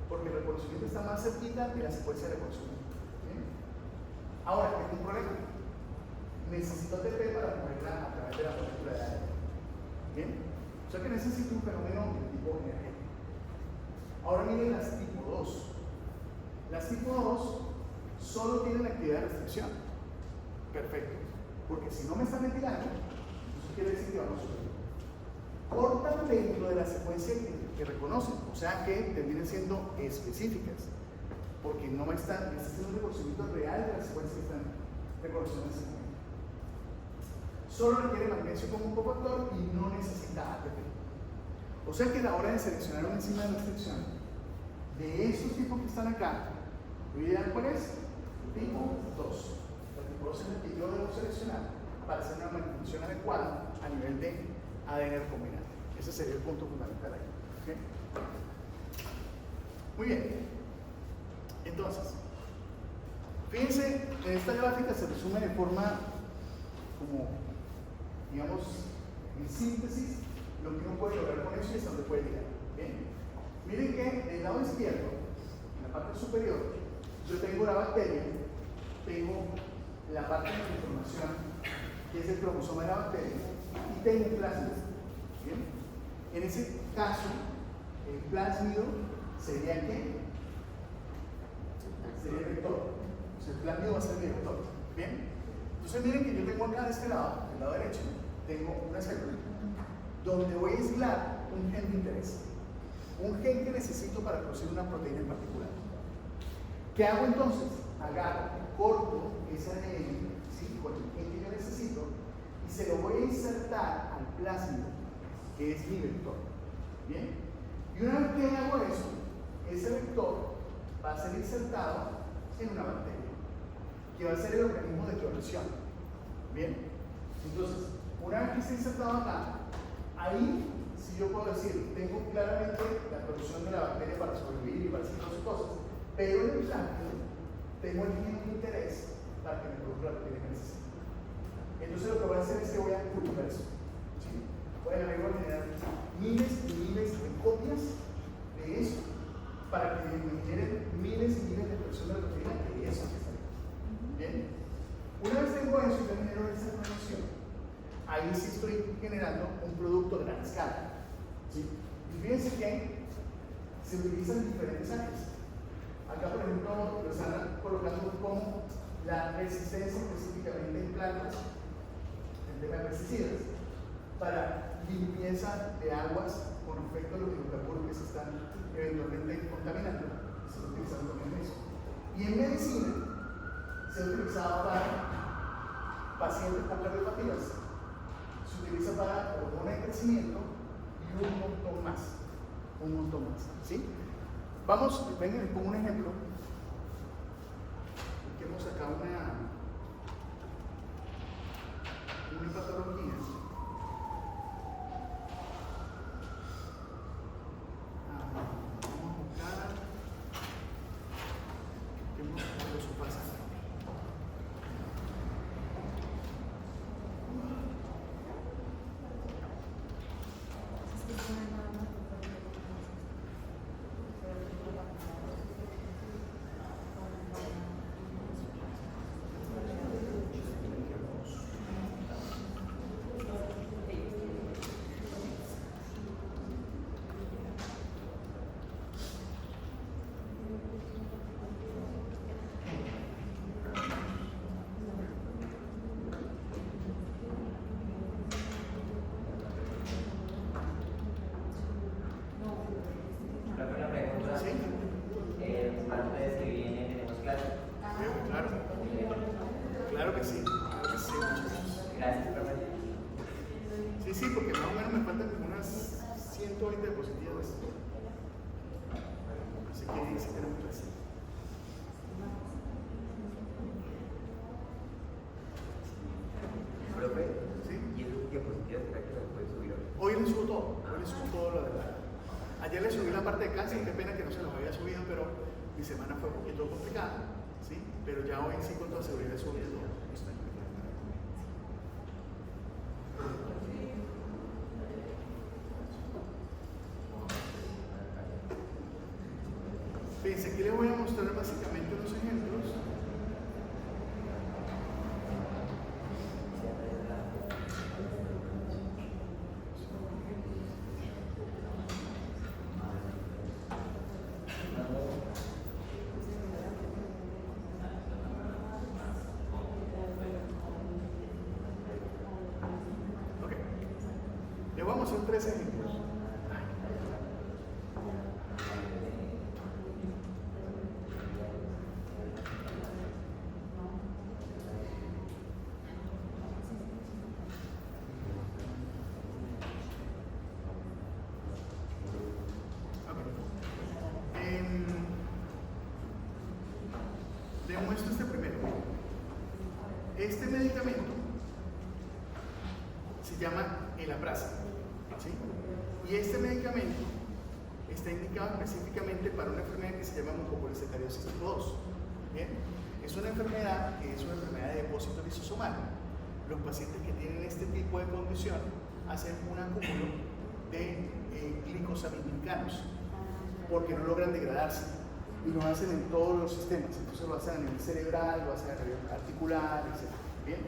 Porque el reconocimiento está más cerquita de la secuencia de reconocimiento. ¿Bien? Ahora, tengo un problema. Necesito TP para moverla a través de la molécula de ADN. ¿Bien? O sea que necesito un fenómeno de tipo energético. Ahora miren las tipo 2. Las tipo 2 solo tienen actividad de restricción. Perfecto. Porque si no me están retirando, eso quiere decir que vamos a subir. Cortan dentro de la secuencia que reconocen, o sea que terminan siendo específicas, porque no me están haciendo un reconocimiento real de las secuencias que están reconociendo en ese momento. Solo requiere magnesio como un cofactor y no necesita ATP. O sea que a la hora de seleccionar una enzima de restricción de estos tipos que están acá, lo ideal cuál es? Tipo 2. El tipo 2 es el que yo debo seleccionar para hacer una manipulación adecuada a nivel de ADN recombinante. Ese sería el punto fundamental ahí. ¿Okay? Muy bien. Entonces, fíjense, en esta gráfica se resume de forma como, digamos, en síntesis, lo que uno puede lograr con eso y hasta dónde puede llegar. ¿Bien? Miren que del lado izquierdo, en la parte superior, yo tengo la bacteria, tengo la parte de la información, que es el cromosoma de la bacteria, y tengo un plásmido. ¿Bien? En ese caso, el plásmido sería ¿qué? Sería el vector. O sea, el plásmido va a ser mi vector. ¿Bien? Entonces miren que yo tengo acá de este lado, del lado derecho, tengo una célula donde voy a aislar un gen de interés. Un gen que necesito para producir una proteína en particular. ¿Qué hago entonces? Agarro, corto ese ADN, ¿sí? Con el gen que yo necesito, y se lo voy a insertar al plásmido, que es mi vector. ¿Bien? Y una vez que hago eso, ese vector va a ser insertado en una bacteria, que va a ser el organismo de clonación. ¿Bien? Entonces, una vez que esté insertado acá, ahí sí yo puedo decir, tengo claramente la producción de la bacteria para sobrevivir y para hacer todas cosas, pero en el plásmido tengo el gen de interés para que me produzca la proteína que necesito. Entonces lo que voy a hacer es que voy a cultivar eso. ¿Sí? Voy a generar miles y miles de copias de eso para que me generen miles y miles de producción de la proteína que eso que está ahí. ¿Bien? Una vez tengo eso y yo genero esa relación, ahí sí estoy generando un producto de gran escala. ¿Sí? Y fíjense que se utilizan diferentes áreas. Acá, por ejemplo, lo están colocando como la resistencia específicamente en plantas, en tema de pesticidas, para limpieza de aguas con efecto de los hidrocarburos que se están eventualmente contaminando. Se está utilizando también eso. Y en medicina se ha utilizado para pacientes con cardiopatías. Se utiliza para hormona de crecimiento y un montón más. Un montón más. ¿Sí? Vamos, vengan, les pongo un ejemplo. Busquemos acá una patología. Vamos a buscar. Busquemos eso pasa. Claro que sí, Gracias, profe. Sí, porque más o menos me faltan como unas 120 diapositivas. Así que sí tenemos clase. Profe, ¿Sí? ¿y esas diapositivas será que las puedes subir hoy? Hoy les subo todo lo de la... Ayer les subí la parte de cáncer, qué pena que no se los había subido, pero mi semana fue un poquito complicada, ¿sí? Pero ya hoy sí con toda seguridad subí todo. Fíjense, aquí les voy a mostrar básicamente unos ejemplos. Ok, les voy a mostrar 3 ejemplos. Les muestro este primero. Este medicamento se llama elaprasa, ¿sí? Y este medicamento está indicado específicamente para una enfermedad que se llama mucopolisacaridosis tipo 2. ¿Bien? Es una enfermedad que es una enfermedad de depósito lisosomal. Los pacientes que tienen este tipo de condición hacen un acúmulo de glicosaminoglicanos porque no logran degradarse. y lo hacen en todos los sistemas. Entonces lo hacen a nivel cerebral, lo hacen a nivel articular, etc. ¿Bien?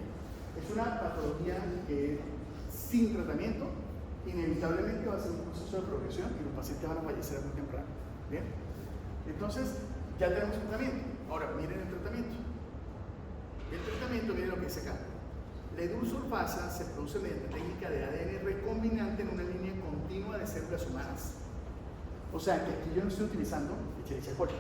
Es una patología que sin tratamiento inevitablemente va a ser un proceso de progresión y los pacientes van a fallecer muy temprano. ¿Bien? Entonces ya tenemos un tratamiento. Ahora miren el tratamiento. El tratamiento, miren lo que dice acá. La edulsulfasa se produce mediante técnica de ADN recombinante en una línea continua de células humanas. O sea que aquí yo no estoy utilizando Escherichia coli.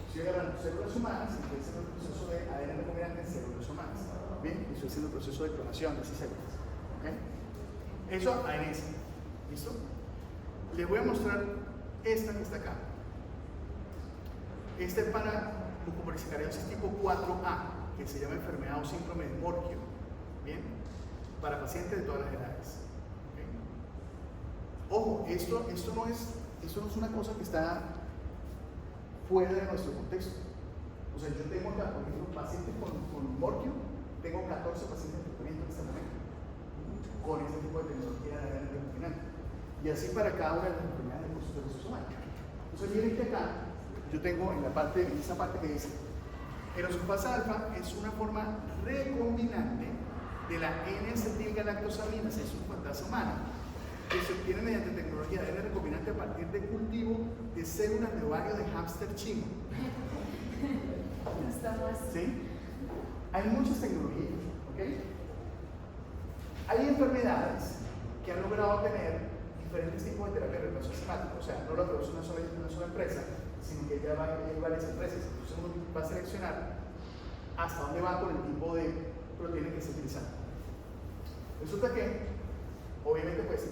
Estoy agarrando células humanas y estoy haciendo el proceso de ADN recombinante en células humanas. Bien, y estoy haciendo el proceso de clonación de esas células. ¿Okay? Eso ANS. ¿Listo? Les voy a mostrar esta que está acá. Esta es para mucopolisacaridosis tipo 4A, que se llama enfermedad o síndrome de Morquio. Bien, para pacientes de todas las edades. ¿Okay? Ojo, esto no es una cosa que está fuera de nuestro contexto. O sea, yo tengo acá, por ejemplo, pacientes con Morquio, tengo 14 pacientes en tratamiento en este momento, con ese tipo de tecnología de ADN recombinante. Y así para cada una de las enfermedades del proceso humano. Entonces, miren que acá, yo tengo en esa parte que dice, erosulfasa alfa es una forma recombinante de la N-acetilgalactosamina, es una sulfatasa humana, que se obtiene mediante tecnología de ADN recombinante a partir de cultivo de células de ovario de hámster chino. ¿Sí? Hay muchas tecnologías, ¿ok? Hay enfermedades que han logrado tener diferentes tipos de terapia de reemplazo enzimático, o sea, no lo produce una sola empresa, sino que ya hay varias empresas. Entonces uno va a seleccionar hasta dónde va con el tipo de proteína que se utiliza. Resulta que, obviamente, pues,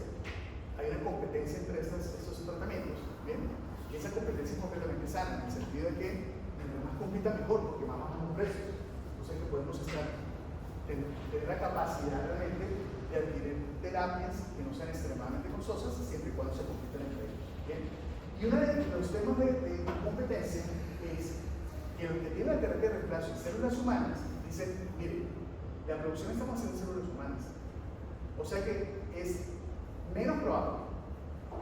hay una competencia entre estos tratamientos, ¿bien? Y esa competencia es completamente sana, en el sentido de que mientras más compita mejor, porque más bajan los precios. Entonces que podemos tener la capacidad realmente de adquirir terapias que no sean extremadamente costosas, siempre y cuando se compitan entre ellos. ¿Bien? Y uno de los temas de competencia es que el objetivo de la terapia de reemplazo en células humanas dice, mire, la producción estamos haciendo en células humanas. O sea que es menos probable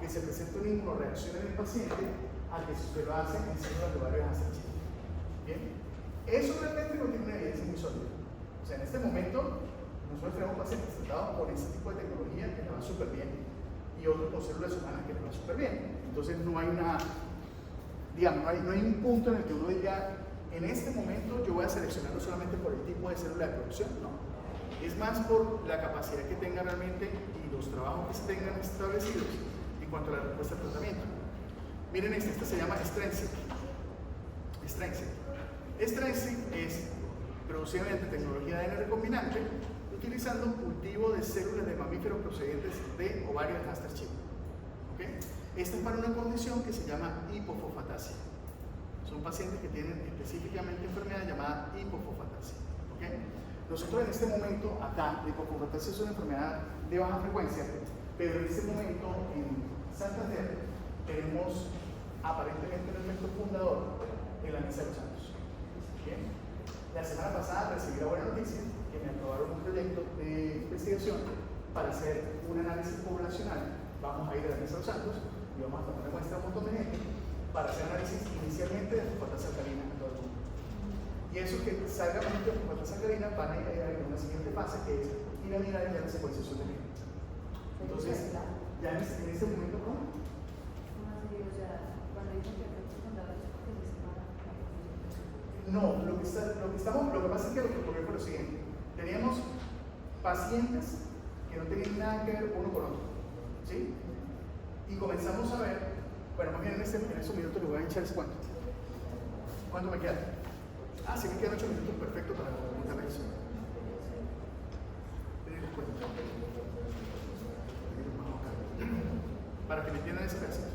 que se presente una inmunoreacción en el paciente a que si usted lo hace en células de ovario de hámster chino. ¿Bien? Eso realmente no tiene una evidencia muy sólida. O sea, en este momento, nosotros tenemos pacientes tratados con este tipo de tecnología que le va súper bien y otros con células humanas que le va súper bien. Entonces no hay una, digamos, no hay un punto en el que uno diga, en este momento yo voy a seleccionarlo solamente por el tipo de célula de producción, no. Es más por la capacidad que tenga realmente y los trabajos que se tengan establecidos en cuanto a la respuesta al tratamiento. Miren esta se llama Strensiq. Strensiq es producida mediante tecnología de ADN recombinante utilizando un cultivo de células de mamíferos procedentes de ovario de hámster chino. ¿Okay? Esta es para una condición que se llama hipofosfatasia. Son pacientes que tienen específicamente enfermedad llamada hipofosfatasia. ¿Okay? Nosotros en este momento, acá, la hipofosfatasia es una enfermedad de baja frecuencia, pero en este momento en Santander tenemos aparentemente un efecto fundador en la Mesa de los Santos. ¿Bien? La semana pasada recibí la buena noticia que me aprobaron un proyecto de investigación para hacer un análisis poblacional. Vamos a ir a la Mesa de los Santos y vamos a tomar una muestra a un montón de gente para hacer análisis inicialmente de fosfatasa alcalina en todo el mundo. Y eso que salga más de fosfatasa alcalina van a ir a una siguiente fase que es ir a mirar ya la secuenciación de genes. Entonces, ya en este momento, ¿cómo? No, lo que pasa es que lo que ocurrió fue lo siguiente. Teníamos pacientes que no tenían nada que ver uno con otro, ¿sí? Y comenzamos a ver, bueno, más bien en estos minutos les voy a echar ese cuento. ¿Cuánto me queda? Sí, me quedan 8 minutos, perfecto para comentar la edición. Para que me entiendan ese pedacito.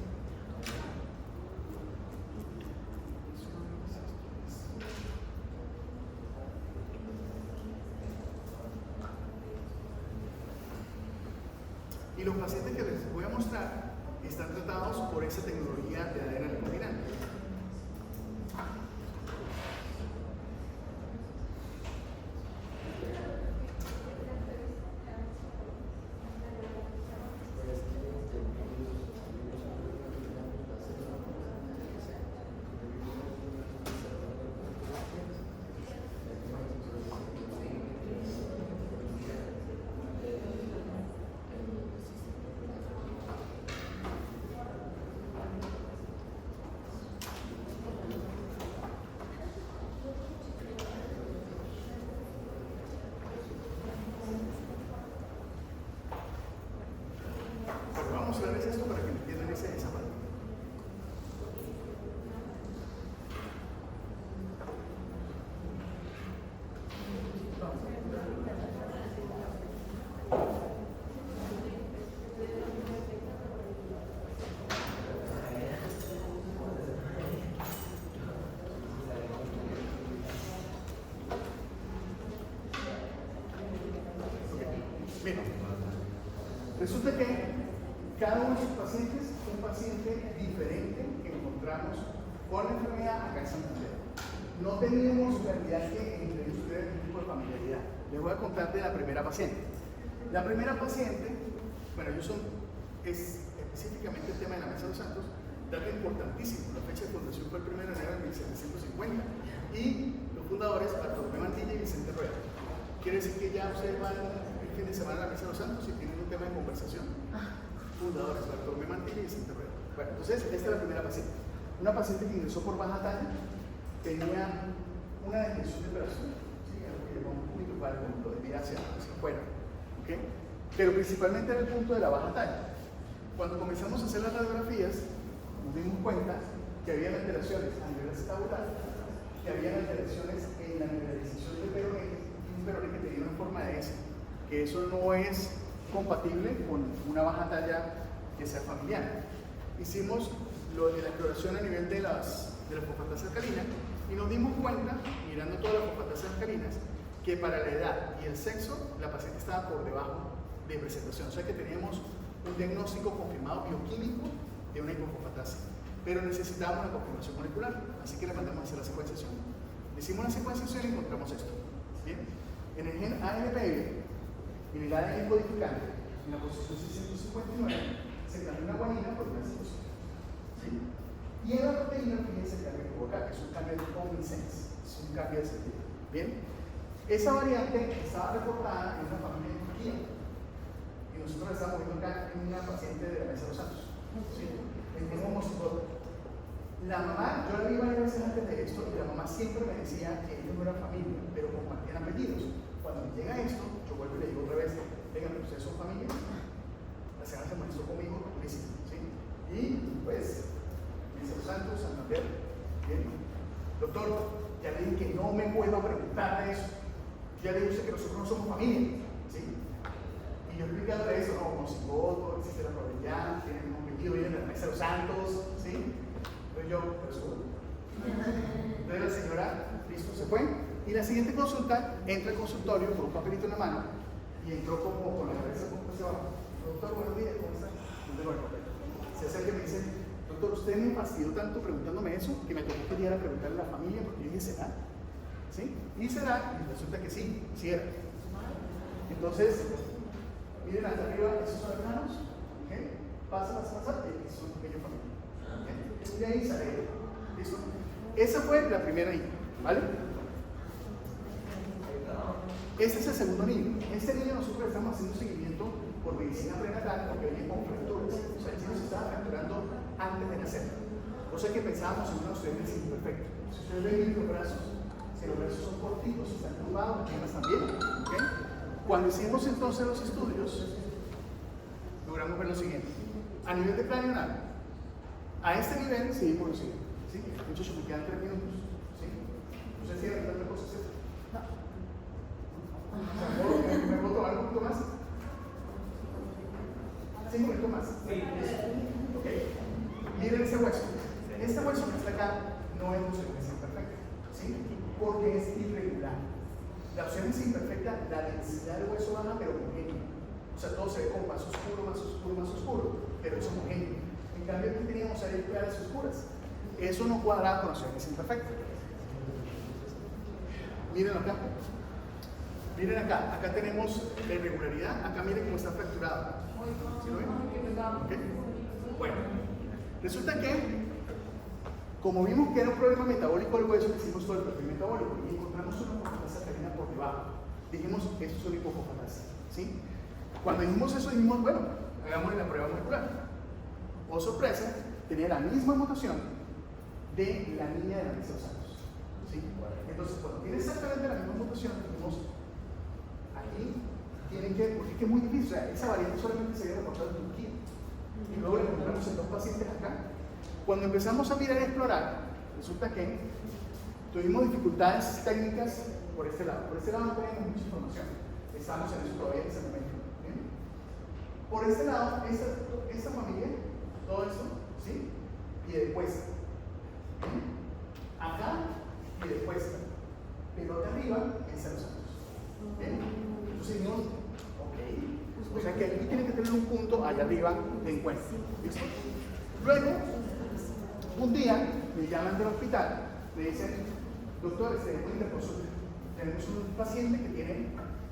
Y los pacientes que les voy a mostrar están tratados por esa tecnología de ADN recombinante. Resulta que cada uno de sus pacientes es un paciente diferente que encontramos con la enfermedad acá en Santander. No teníamos realidad que entre ustedes un tipo de familiaridad. Les voy a contar de la primera paciente. La primera paciente, bueno, ellos son, es específicamente el tema de la Mesa de los Santos, dato importantísimo. La fecha de fundación fue el 1 de enero de 1750 y los fundadores, Bartolomé Mantilla y Vicente Rueda. Quiere decir que ya ustedes van el fin de semana a la Mesa de los Santos y tienen un tema de conversación. Fundadores, Bartolomé Mantilla y Vicente Rueda. Bueno, entonces, esta es la primera paciente. Una paciente que ingresó por baja talla, tenía una detención de operación, ¿sí? Algo que llamamos un punto para el punto de vida hacia afuera, ¿okay? Pero principalmente era el punto de la baja talla. Cuando comenzamos a hacer las radiografías, nos dimos cuenta que había alteraciones a nivel acetabular, que había alteraciones en la mineralización del peroné, y un peroné que tenía una forma de S, que eso no es compatible con una baja talla que sea familiar. Hicimos lo de la exploración a nivel de las fosfatasa alcalinas y nos dimos cuenta, mirando todas las fosfatasas alcalinas, que para la edad y el sexo la paciente estaba por debajo de presentación. O sea que teníamos un diagnóstico confirmado bioquímico de una hipofosfatasa, pero necesitábamos una confirmación molecular, así que le mandamos a hacer la secuenciación. Hicimos la secuenciación y encontramos esto. ¿Bien? En el gen ANPL, en el ADN codificante, en la posición 659, se cambia una guanina por una citosina. ¿Sí? Y en la proteína, fíjense que me provoca, que es un cambio de common sense, es un cambio de sentido. ¿Bien? Esa variante estaba reportada en una familia en Turquía. Y nosotros la estamos viendo acá en una paciente de la Mesa de los Santos. ¿Sí? En homocigoto. La mamá, yo la vi varias veces antes de esto, y la mamá siempre me decía que ellos no eran familia, pero compartían apellidos. Cuando me llega esto, yo vuelvo y le digo al revés: vengan, ustedes son familia. La señora se molestó conmigo, ¿sí? Y pues, Mesa de los Santos, Santander, bien. Doctor, ya le dije que no me puedo preguntar de eso. Ya le dije que nosotros no somos familia, ¿sí? Y yo explicándole eso, no, homocigoto, existe la probabilidad, tiene el mismo apellido, viene de la Mesa de los Santos, ¿sí? Entonces yo, pero seguro. Entonces la señora, listo, se fue. Y la siguiente consulta, entra al consultorio con un papelito en la mano y entró como con la cabeza como hacia abajo. Doctor, buenos días, ¿cómo está? No tengo el papel. Se acerca y me dice: doctor, usted me fastidió tanto preguntándome eso que me tocó que diera a preguntarle a la familia porque yo dije, ¿será? ¿Sí? Y será, y resulta que sí era. Entonces, miren hasta arriba, esos son hermanos, ¿okay? Pasa, y son pequeños familia. ¿Okay? Y de ahí sale, ¿listo? Esa fue la primera niña, ¿vale? Este es el segundo niño. Este niño nosotros estamos haciendo seguimiento por medicina prenatal porque venía con fracturas. O sea, el niño se estaba fracturando antes de nacer. O sea que pensábamos en una osteogenesis imperfecta. Si ustedes ven los brazos, si los brazos son cortitos, están curvados, las piernas también. ¿Okay? Cuando hicimos entonces los estudios, logramos ver lo siguiente. A nivel de cráneo anal, a este nivel seguimos lo siguiente. ¿Sí? Muchachos, me quedan 3 minutos. ¿Sí? ¿No sé si hay tantas cosas? ¿Me puedo tomar un poquito más? 5 minutos más. Sí. Ok. Miren ese hueso. Este hueso que está acá no es osteogenesis imperfecta, ¿sí? Porque es irregular. La osteogenesis imperfecta, la densidad del hueso baja, pero homogénea. O sea, todo se ve como más oscuro, más oscuro, más oscuro, pero es homogéneo. En cambio, aquí teníamos áreas claras y oscuras. Eso no cuadraba con la osteogenesis imperfecta. Miren acá. Miren acá, acá tenemos la irregularidad, acá miren cómo está fracturado. ¿Sí lo ven? ¿Okay? Bueno, resulta que, como vimos que era un problema metabólico del hueso, hicimos todo el perfil metabólico y encontramos una hipofosfatasa alcalina por debajo. Dijimos, eso es una hipofosfatasa, ¿sí? Cuando dijimos eso, dijimos, bueno, hagámosle la prueba molecular. Oh sorpresa, tenía la misma mutación de la niña de la Mesa de los Santos, ¿sí? Entonces, cuando tiene exactamente la misma mutación, dijimos, aquí tienen que, porque es que es muy difícil, o sea, esa variante solamente se había reportado en Turquía. Y luego la encontramos en 2 pacientes acá. Cuando empezamos a mirar y explorar, resulta que tuvimos dificultades técnicas por este lado. Por este lado no teníamos mucha información. Estamos en eso todavía en ese momento. ¿Bien? Por este lado, esta familia, todo esto, ¿sí? Pie de cuesta. ¿Bien? Acá, pie de cuesta. Pero acá arriba, es a los Santos. ¿Bien? Entonces dijimos, ok, O sea que aquí tiene que tener un punto allá arriba de encuentro. ¿Listo? Luego, un día me llaman del hospital, me dicen, doctor, bonita consulta. Tenemos un paciente que tiene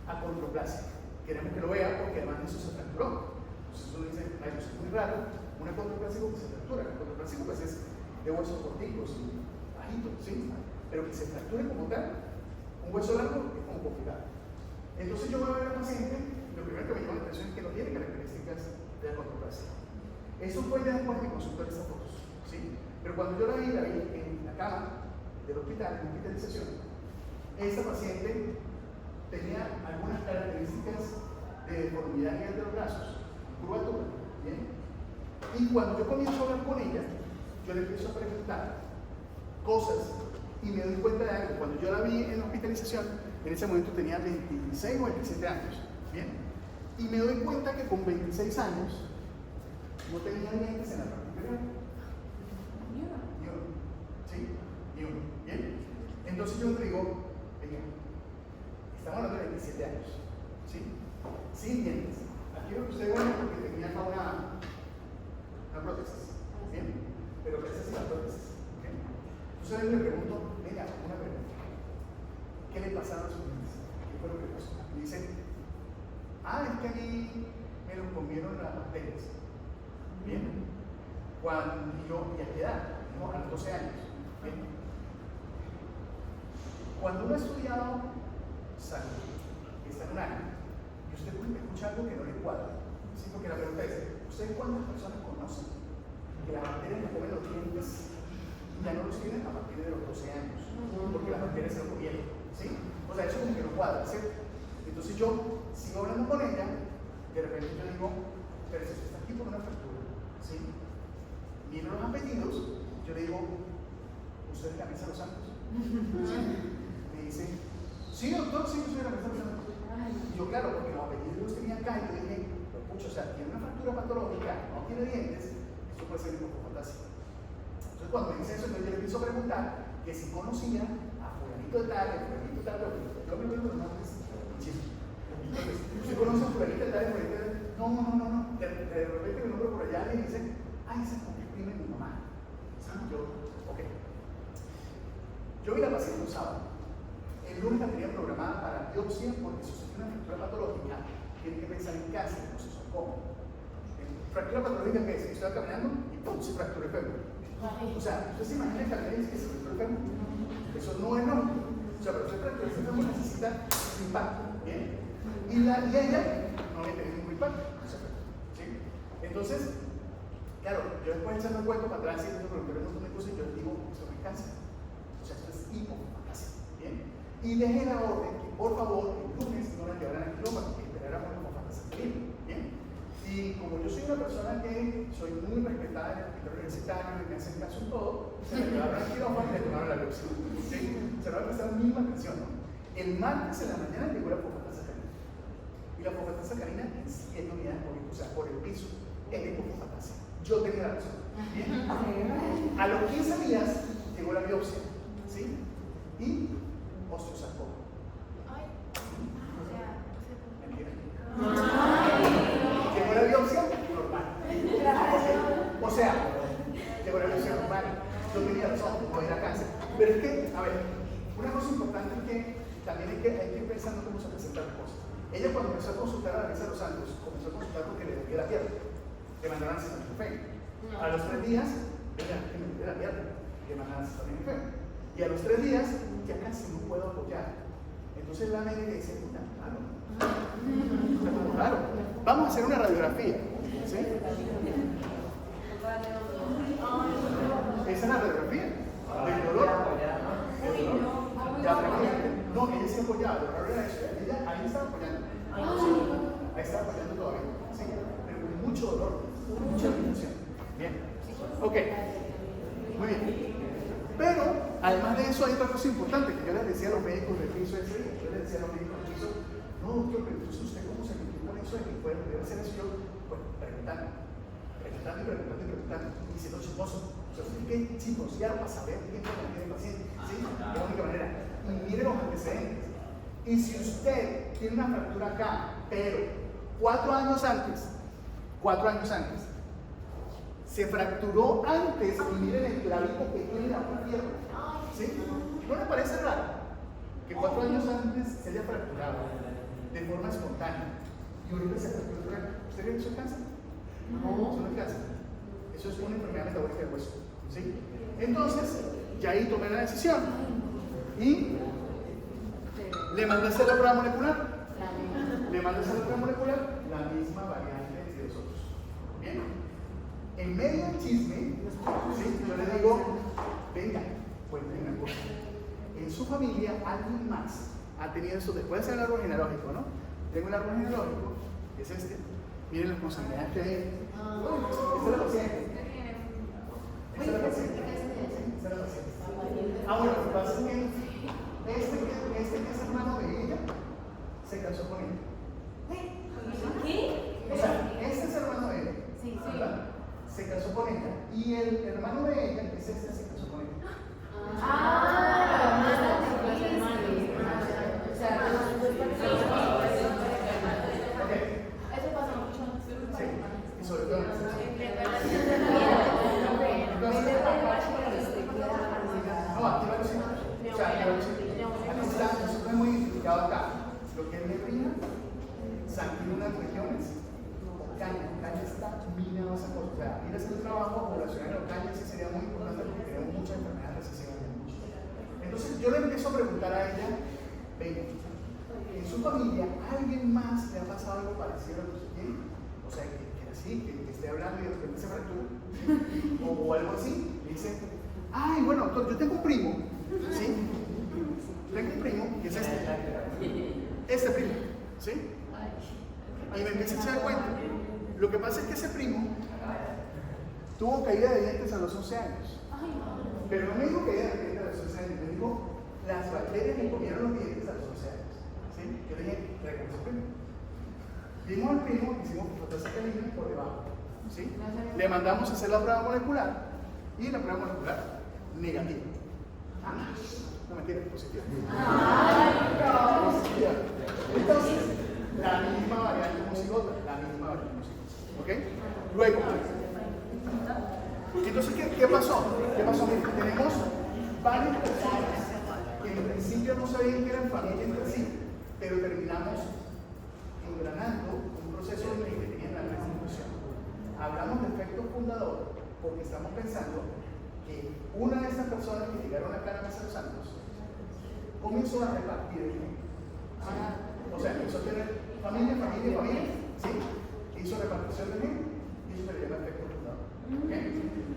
acondroplasia. Queremos que lo vea porque además eso se fracturó. Entonces uno dice, ay, pues es muy raro, un acondroplásico que se fractura. El acondroplásico pues es de huesos corticos y bajitos, ¿sí? Pero que se fracture como tal, un hueso largo es como complicado. Entonces yo voy a ver al paciente, lo primero que me llama la atención es que no tiene características de acondroplasia. Eso fue ya después de consultar esas fotos, ¿sí? Pero cuando yo la vi en la cama del hospital, en hospitalización, esta paciente tenía algunas características de deformidad a nivel de los brazos, curvatura, ¿bien? Y cuando yo comienzo a hablar con ella, yo le empiezo a preguntar cosas y me doy cuenta de algo. Cuando yo la vi en hospitalización, en ese momento tenía 26 o 27 años, ¿bien? Y me doy cuenta que con 26 años no tenía dientes en la parte inferior. Ni uno. ¿Sí? Ni uno. ¿Bien? Entonces yo le digo, estamos hablando de 27 años, ¿sí? Sin dientes. Aquí lo que usted ve porque tenía acá una prótesis, ¿bien? Pero esa es la prótesis, ¿bien? Entonces le pregunto, venga, una pregunta. ¿Qué le pasaron a sus dientes? ¿Qué fue lo que pasó? Y dice, es que a mí me lo comieron las bacterias. ¿Bien? ¿Y a qué edad? ¿No? A los 12 años. ¿Bien? Cuando uno ha estudiado salud, está en un año, y usted escucha algo que no le cuadra, ¿sí? Porque la pregunta es, ¿ustedes cuántas personas conocen que las bacterias le comen los dientes y ya no los tienen a partir de los 12 años? Porque las bacterias se lo comieron, ¿sí? O sea, eso como que no cuadra, ¿cierto? Entonces yo sigo hablando con ella, de repente yo digo, pero si usted está aquí por una fractura, ¿sí? Miro los apellidos, yo le digo, ¿usted es Camisa Los Santos? ¿Sí? Me dice, sí, doctor, sí, yo soy la Camisa Los Santos. Y yo, claro, porque los apellidos los tenía acá, y yo dije, pucha, o sea, tiene una fractura patológica, no tiene dientes, eso puede ser hipofantásico. Entonces, cuando me dice eso, yo le empiezo a preguntar que si conocía a fulanito de tal, pero yo me acuerdo de los nombres, ¿usted conoce a fulanito de tal, fulanito de tal? No. De repente me nombro por allá y me dice, ay, esa es como que prima de mi mamá. Yo, ok. Yo vi la paciente un sábado. El lunes la tenía programada para biopsia porque si usted tiene una fractura patológica, tiene que pensar en cáncer, no se cómo. Fractura patológica que es, estoy caminando y ¡pum! Se fractura el fémur. O sea, ¿usted se imagina caminar y que se fractura el fémur? Eso no es lógico. O sea, pero usted fractura el fémur necesita impacto, ¿bien? Y ella no le tenía ningún impacto. ¿Sí? Entonces, claro, yo después echando el cuento para atrás y diciendo, pero un montón de cosas, yo les digo, esto no es cáncer. O sea, esto es hipofantasia. ¿Bien? Y dejé la orden que, por favor, el lunes no la llevaran al quirófano, que esperáramos como fantasía. ¿Bien? Y como yo soy una persona que soy muy respetada en el hospital universitario, y me hacen caso en todo, se me llevaron al quirófano y le tomaron la biopsia. ¿Sí? Se me va a prestar misma atención, ¿no? El martes en la mañana llegó la hipofantasia canina. Y la hipofantasia canina en 7 unidades por o sea, por el piso, es hipofantasia. Yo tenía la razón. ¿Bien? A los 15 días llegó la biopsia, ¿sí? Y osteosarcoma. Llegó la biopsia normal. O sea, llegó la biopsia normal. Yo tenía razón, no era cáncer. Pero es que, a ver, una cosa importante es que también hay que ir pensando cómo se presentan las cosas. Ella cuando empezó a consultar a la Camisa Los Santos, comenzó a consultar porque le dolía la pierna. Le mandaron acetaminofén. A los 3 días, ella que me duele la pierna, le mandaron acetaminofén. Y a los 3 días, ya casi no puedo apoyar. Entonces la médica dice, puta, claro. Vamos a hacer una radiografía. ¿Sí? Esa es la radiografía. Del dolor. Ya, no, ella se apoyaba. Lo raro era eso. Ella ahí estaba apoyando. Ahí estaba apoyando todavía. ¿Sí? Pero con mucho dolor, mucha irritación. Bien. Ok. Muy bien. Pero, además de eso, hay otra cosa importante que yo les decía a los médicos del piso ese día. Yo les decía a los médicos del piso, no, doctor, pero entonces usted cómo se metió con eso de que puede hacer eso. Yo, pues, preguntando. Y diciendo chismoso. O sea, usted tiene que chismosear para saber qué es lo que tiene el paciente. ¿Sí? De la única manera. Y mire los antecedentes. Y si usted tiene una fractura acá, pero 4 años antes, se fracturó antes, y miren el clavito que tiene la otra pierna. ¿Sí? ¿No le parece raro que 4 años antes se haya fracturado de forma espontánea y ahorita se fractura? ¿Usted cree que eso es cáncer? No, eso no es cáncer. Eso es una enfermedad metabólica del hueso. ¿Sí? Entonces, ya ahí tomé la decisión y le mandé a hacer la prueba molecular. La misma variante de los otros. Bien. En medio del chisme, ¿sí? Yo le digo, venga, cuéntenme una cosa. En su familia, alguien más ha tenido esto. Después de hacer el árbol genealógico, ¿no? Tengo el árbol genealógico, que es este. Miren las responsabilidades que hay. Esta es la paciente. Bueno, lo que pasa es que este que es hermano de ella se casó con ella. ¿Qué? O sea, este es hermano de ella. Sí, ¿verdad? Se casó con ella. Y el hermano de ella, que es este, se casó con ella. Eso pasa mucho. Sí, y sobre todo en el sexo. No, aquí va a decir. O sea, aquí está, nosotros hemos identificado acá lo que es neblina, sanguíneo en las regiones, Ocaña. Ocaña está minado esa cosa. O sea, ir a hacer un trabajo poblacional en Ocaña sí sería muy importante porque tenemos muchas enfermedades recesivas. Entonces yo le empiezo a preguntar a ella, venga, en su familia, ¿alguien más le ha pasado algo parecido a lo que usted tiene? O sea, que así, que esté hablando y de repente se fractura, o algo así. Le dice, ay, bueno, doctor, yo tengo un primo, ¿sí? Tengo un primo, que es este primo, ¿sí? Y me empieza a echar cuenta. Lo que pasa es que ese primo tuvo caída de dientes a los 11 años. Pero no me dijo caída de dientes a los 11 años, me dijo, las bacterias le comieron los dientes a los 11 años. ¿Sí? Yo le dije, reconoce primo. Vimos al primo, hicimos fotosacarina por debajo. ¿Sí? Le mandamos a hacer la prueba molecular y la prueba molecular negativa. No mentira, positiva. Positiva. Entonces, la misma variante homocigota, ¿ok? Luego, entonces, ¿qué pasó? Miren, tenemos varias personas que en principio no sabían que eran familia entre sí, pero terminamos engranando un proceso de que tenían la restitución. Hablamos de efecto fundador porque estamos pensando que una de estas personas que llegaron acá a la Mesa de los Santos comenzó a repartir el gen. O sea, empezó a tener familia, ¿sí? Hizo repartición de gen y eso se le llama efecto fundador. ¿Okay?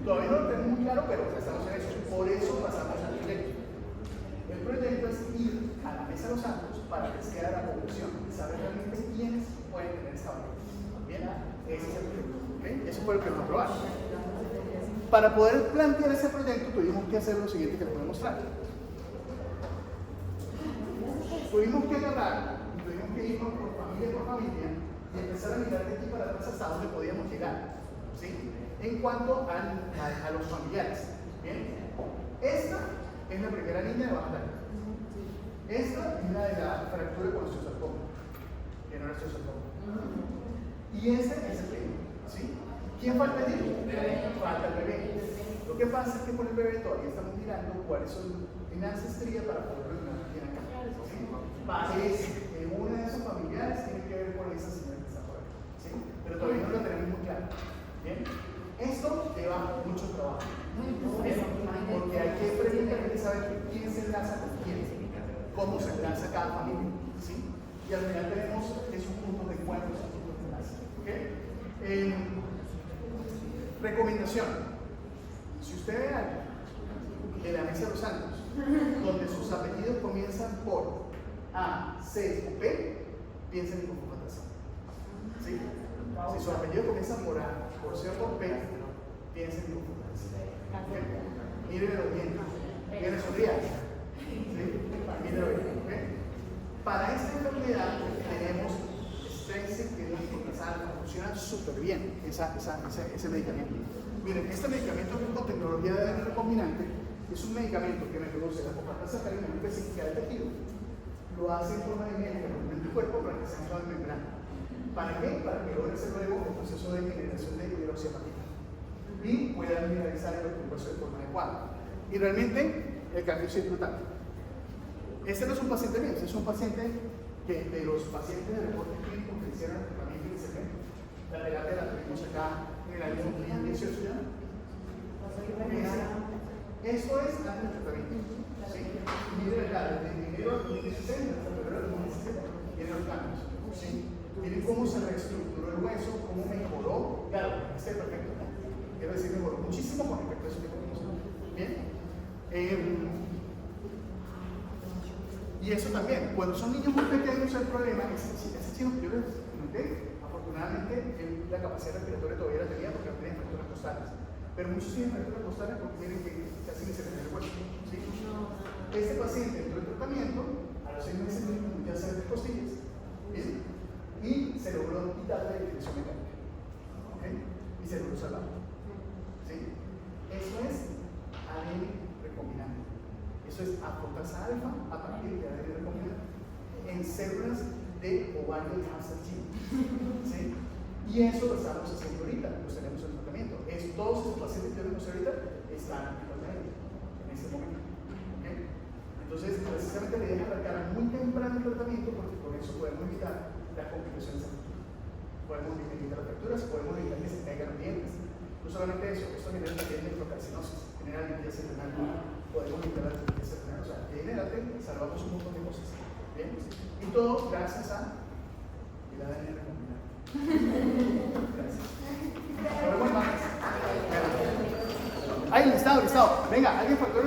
Todavía no lo tenemos muy claro, pero estamos en eso. Por eso pasamos al proyecto. El proyecto es ir a la Mesa de los Santos para testear a la población y saber realmente quiénes pueden tener esa variante. Bien, ese es el proyecto. ¿Okay? Eso fue lo que nos aprobaron. Para poder plantear ese proyecto tuvimos que hacer lo siguiente que les voy a mostrar. Tuvimos que agarrar, tuvimos que irnos por familia y empezar a mirar de aquí para atrás hasta dónde podíamos llegar, ¿sí? En cuanto a los familiares. ¿Bien? Esta es la primera línea de baja talla. Esta es la de la fractura con osteosarcoma, que no era osteosarcoma. Y este es el primo, ¿sí? ¿Quién falta allí? Falta el bebé. Lo que pasa es que con el bebé todavía estamos mirando cuáles son en ancestría para poder ordenar quién acá. ¿Sí? Parece que una de sus familiares tiene que ver con esa señora que está por acá. ¿Sí? Pero todavía no lo tenemos muy claro. ¿Bien? Esto lleva mucho trabajo. ¿Bien? Porque hay que preguntarle saber quién se enlaza con quién, cómo se enlaza cada familia. ¿Sí? Y al final tenemos esos puntos de encuentro, esos puntos de enlace. ¿Okay? Recomendación: si usted ve algo de la Mesa de los Santos donde sus apellidos comienzan por A, C o P, piensen en conjugación. ¿Sí? Si su apellido comienza por A, por C o por P, piensen en conjugación. ¿Okay? Mírenme los dientes, mírenme sonríe. ¿Sí? Mírenlo bien. ¿Okay? Para esta enfermedad tenemos Strensiq, que es la nitroglazal, funciona súper bien ese medicamento. Miren, este medicamento con tecnología de ADN recombinante es un medicamento que me produce la copasacarina específica del tejido, lo hace en forma de miel que recombina el cuerpo para que sea una membrana. ¿Para qué? Para que logre ese luego el proceso de generación de hidroxiapatita y pueda mineralizar el hueso de forma adecuada. Y realmente el cambio es brutal. Este no es un paciente bien, este es un paciente que de los pacientes de reporte clínico que hicieron también que se ven, la terapia la tuvimos acá en el año 2018 ya. Esto es antes del tratamiento. ¿Sí? Miren acá, desde enero de 2016 hasta febrero de 2017, vienen los cambios. ¿Sí? Miren cómo se reestructuró el hueso, cómo mejoró. Claro, este es perfecto, ¿no? Quiero decir, mejoró muchísimo con respecto a eso que tenemos. Bien. Y eso también, cuando son niños muy pequeños, el problema es ese chino que yo les comenté, afortunadamente la capacidad respiratoria todavía la tenía porque no tenía fracturas costales. Pero muchos tienen fracturas costales porque tienen que casi ni se les el hueso. ¿Sí? Este paciente entró en tratamiento, a los 6 meses ya se le costillas. ¿Bien? Y se logró quitar la definición mecánica. ¿Ok? Y se logró salvar. ¿Sí? Eso es ADN recombinante. Eso es aportasa alfa a partir de ADN recombinante en células de ovario de cáncer chino. ¿Sí? Y eso lo estamos haciendo ahorita, lo tenemos en tratamiento. Todos estos pacientes que tenemos ahorita están en tratamiento en este momento. ¿Okay? Entonces, precisamente la idea es arrancar muy temprano el tratamiento porque con eso podemos evitar las complicaciones a futuro. Podemos evitar las fracturas, podemos evitar que se caigan los dientes. No solamente eso, esto genera también nefrocarcinosis, genera limpieza renal, podemos evitar la limpieza renal, o sea, en general salvamos un montón de cosas. ¿Bien? Y todo gracias a el ADN recombinante. Gracias. Pero bueno, vamos. Ahí, listado. Venga, alguien faltó.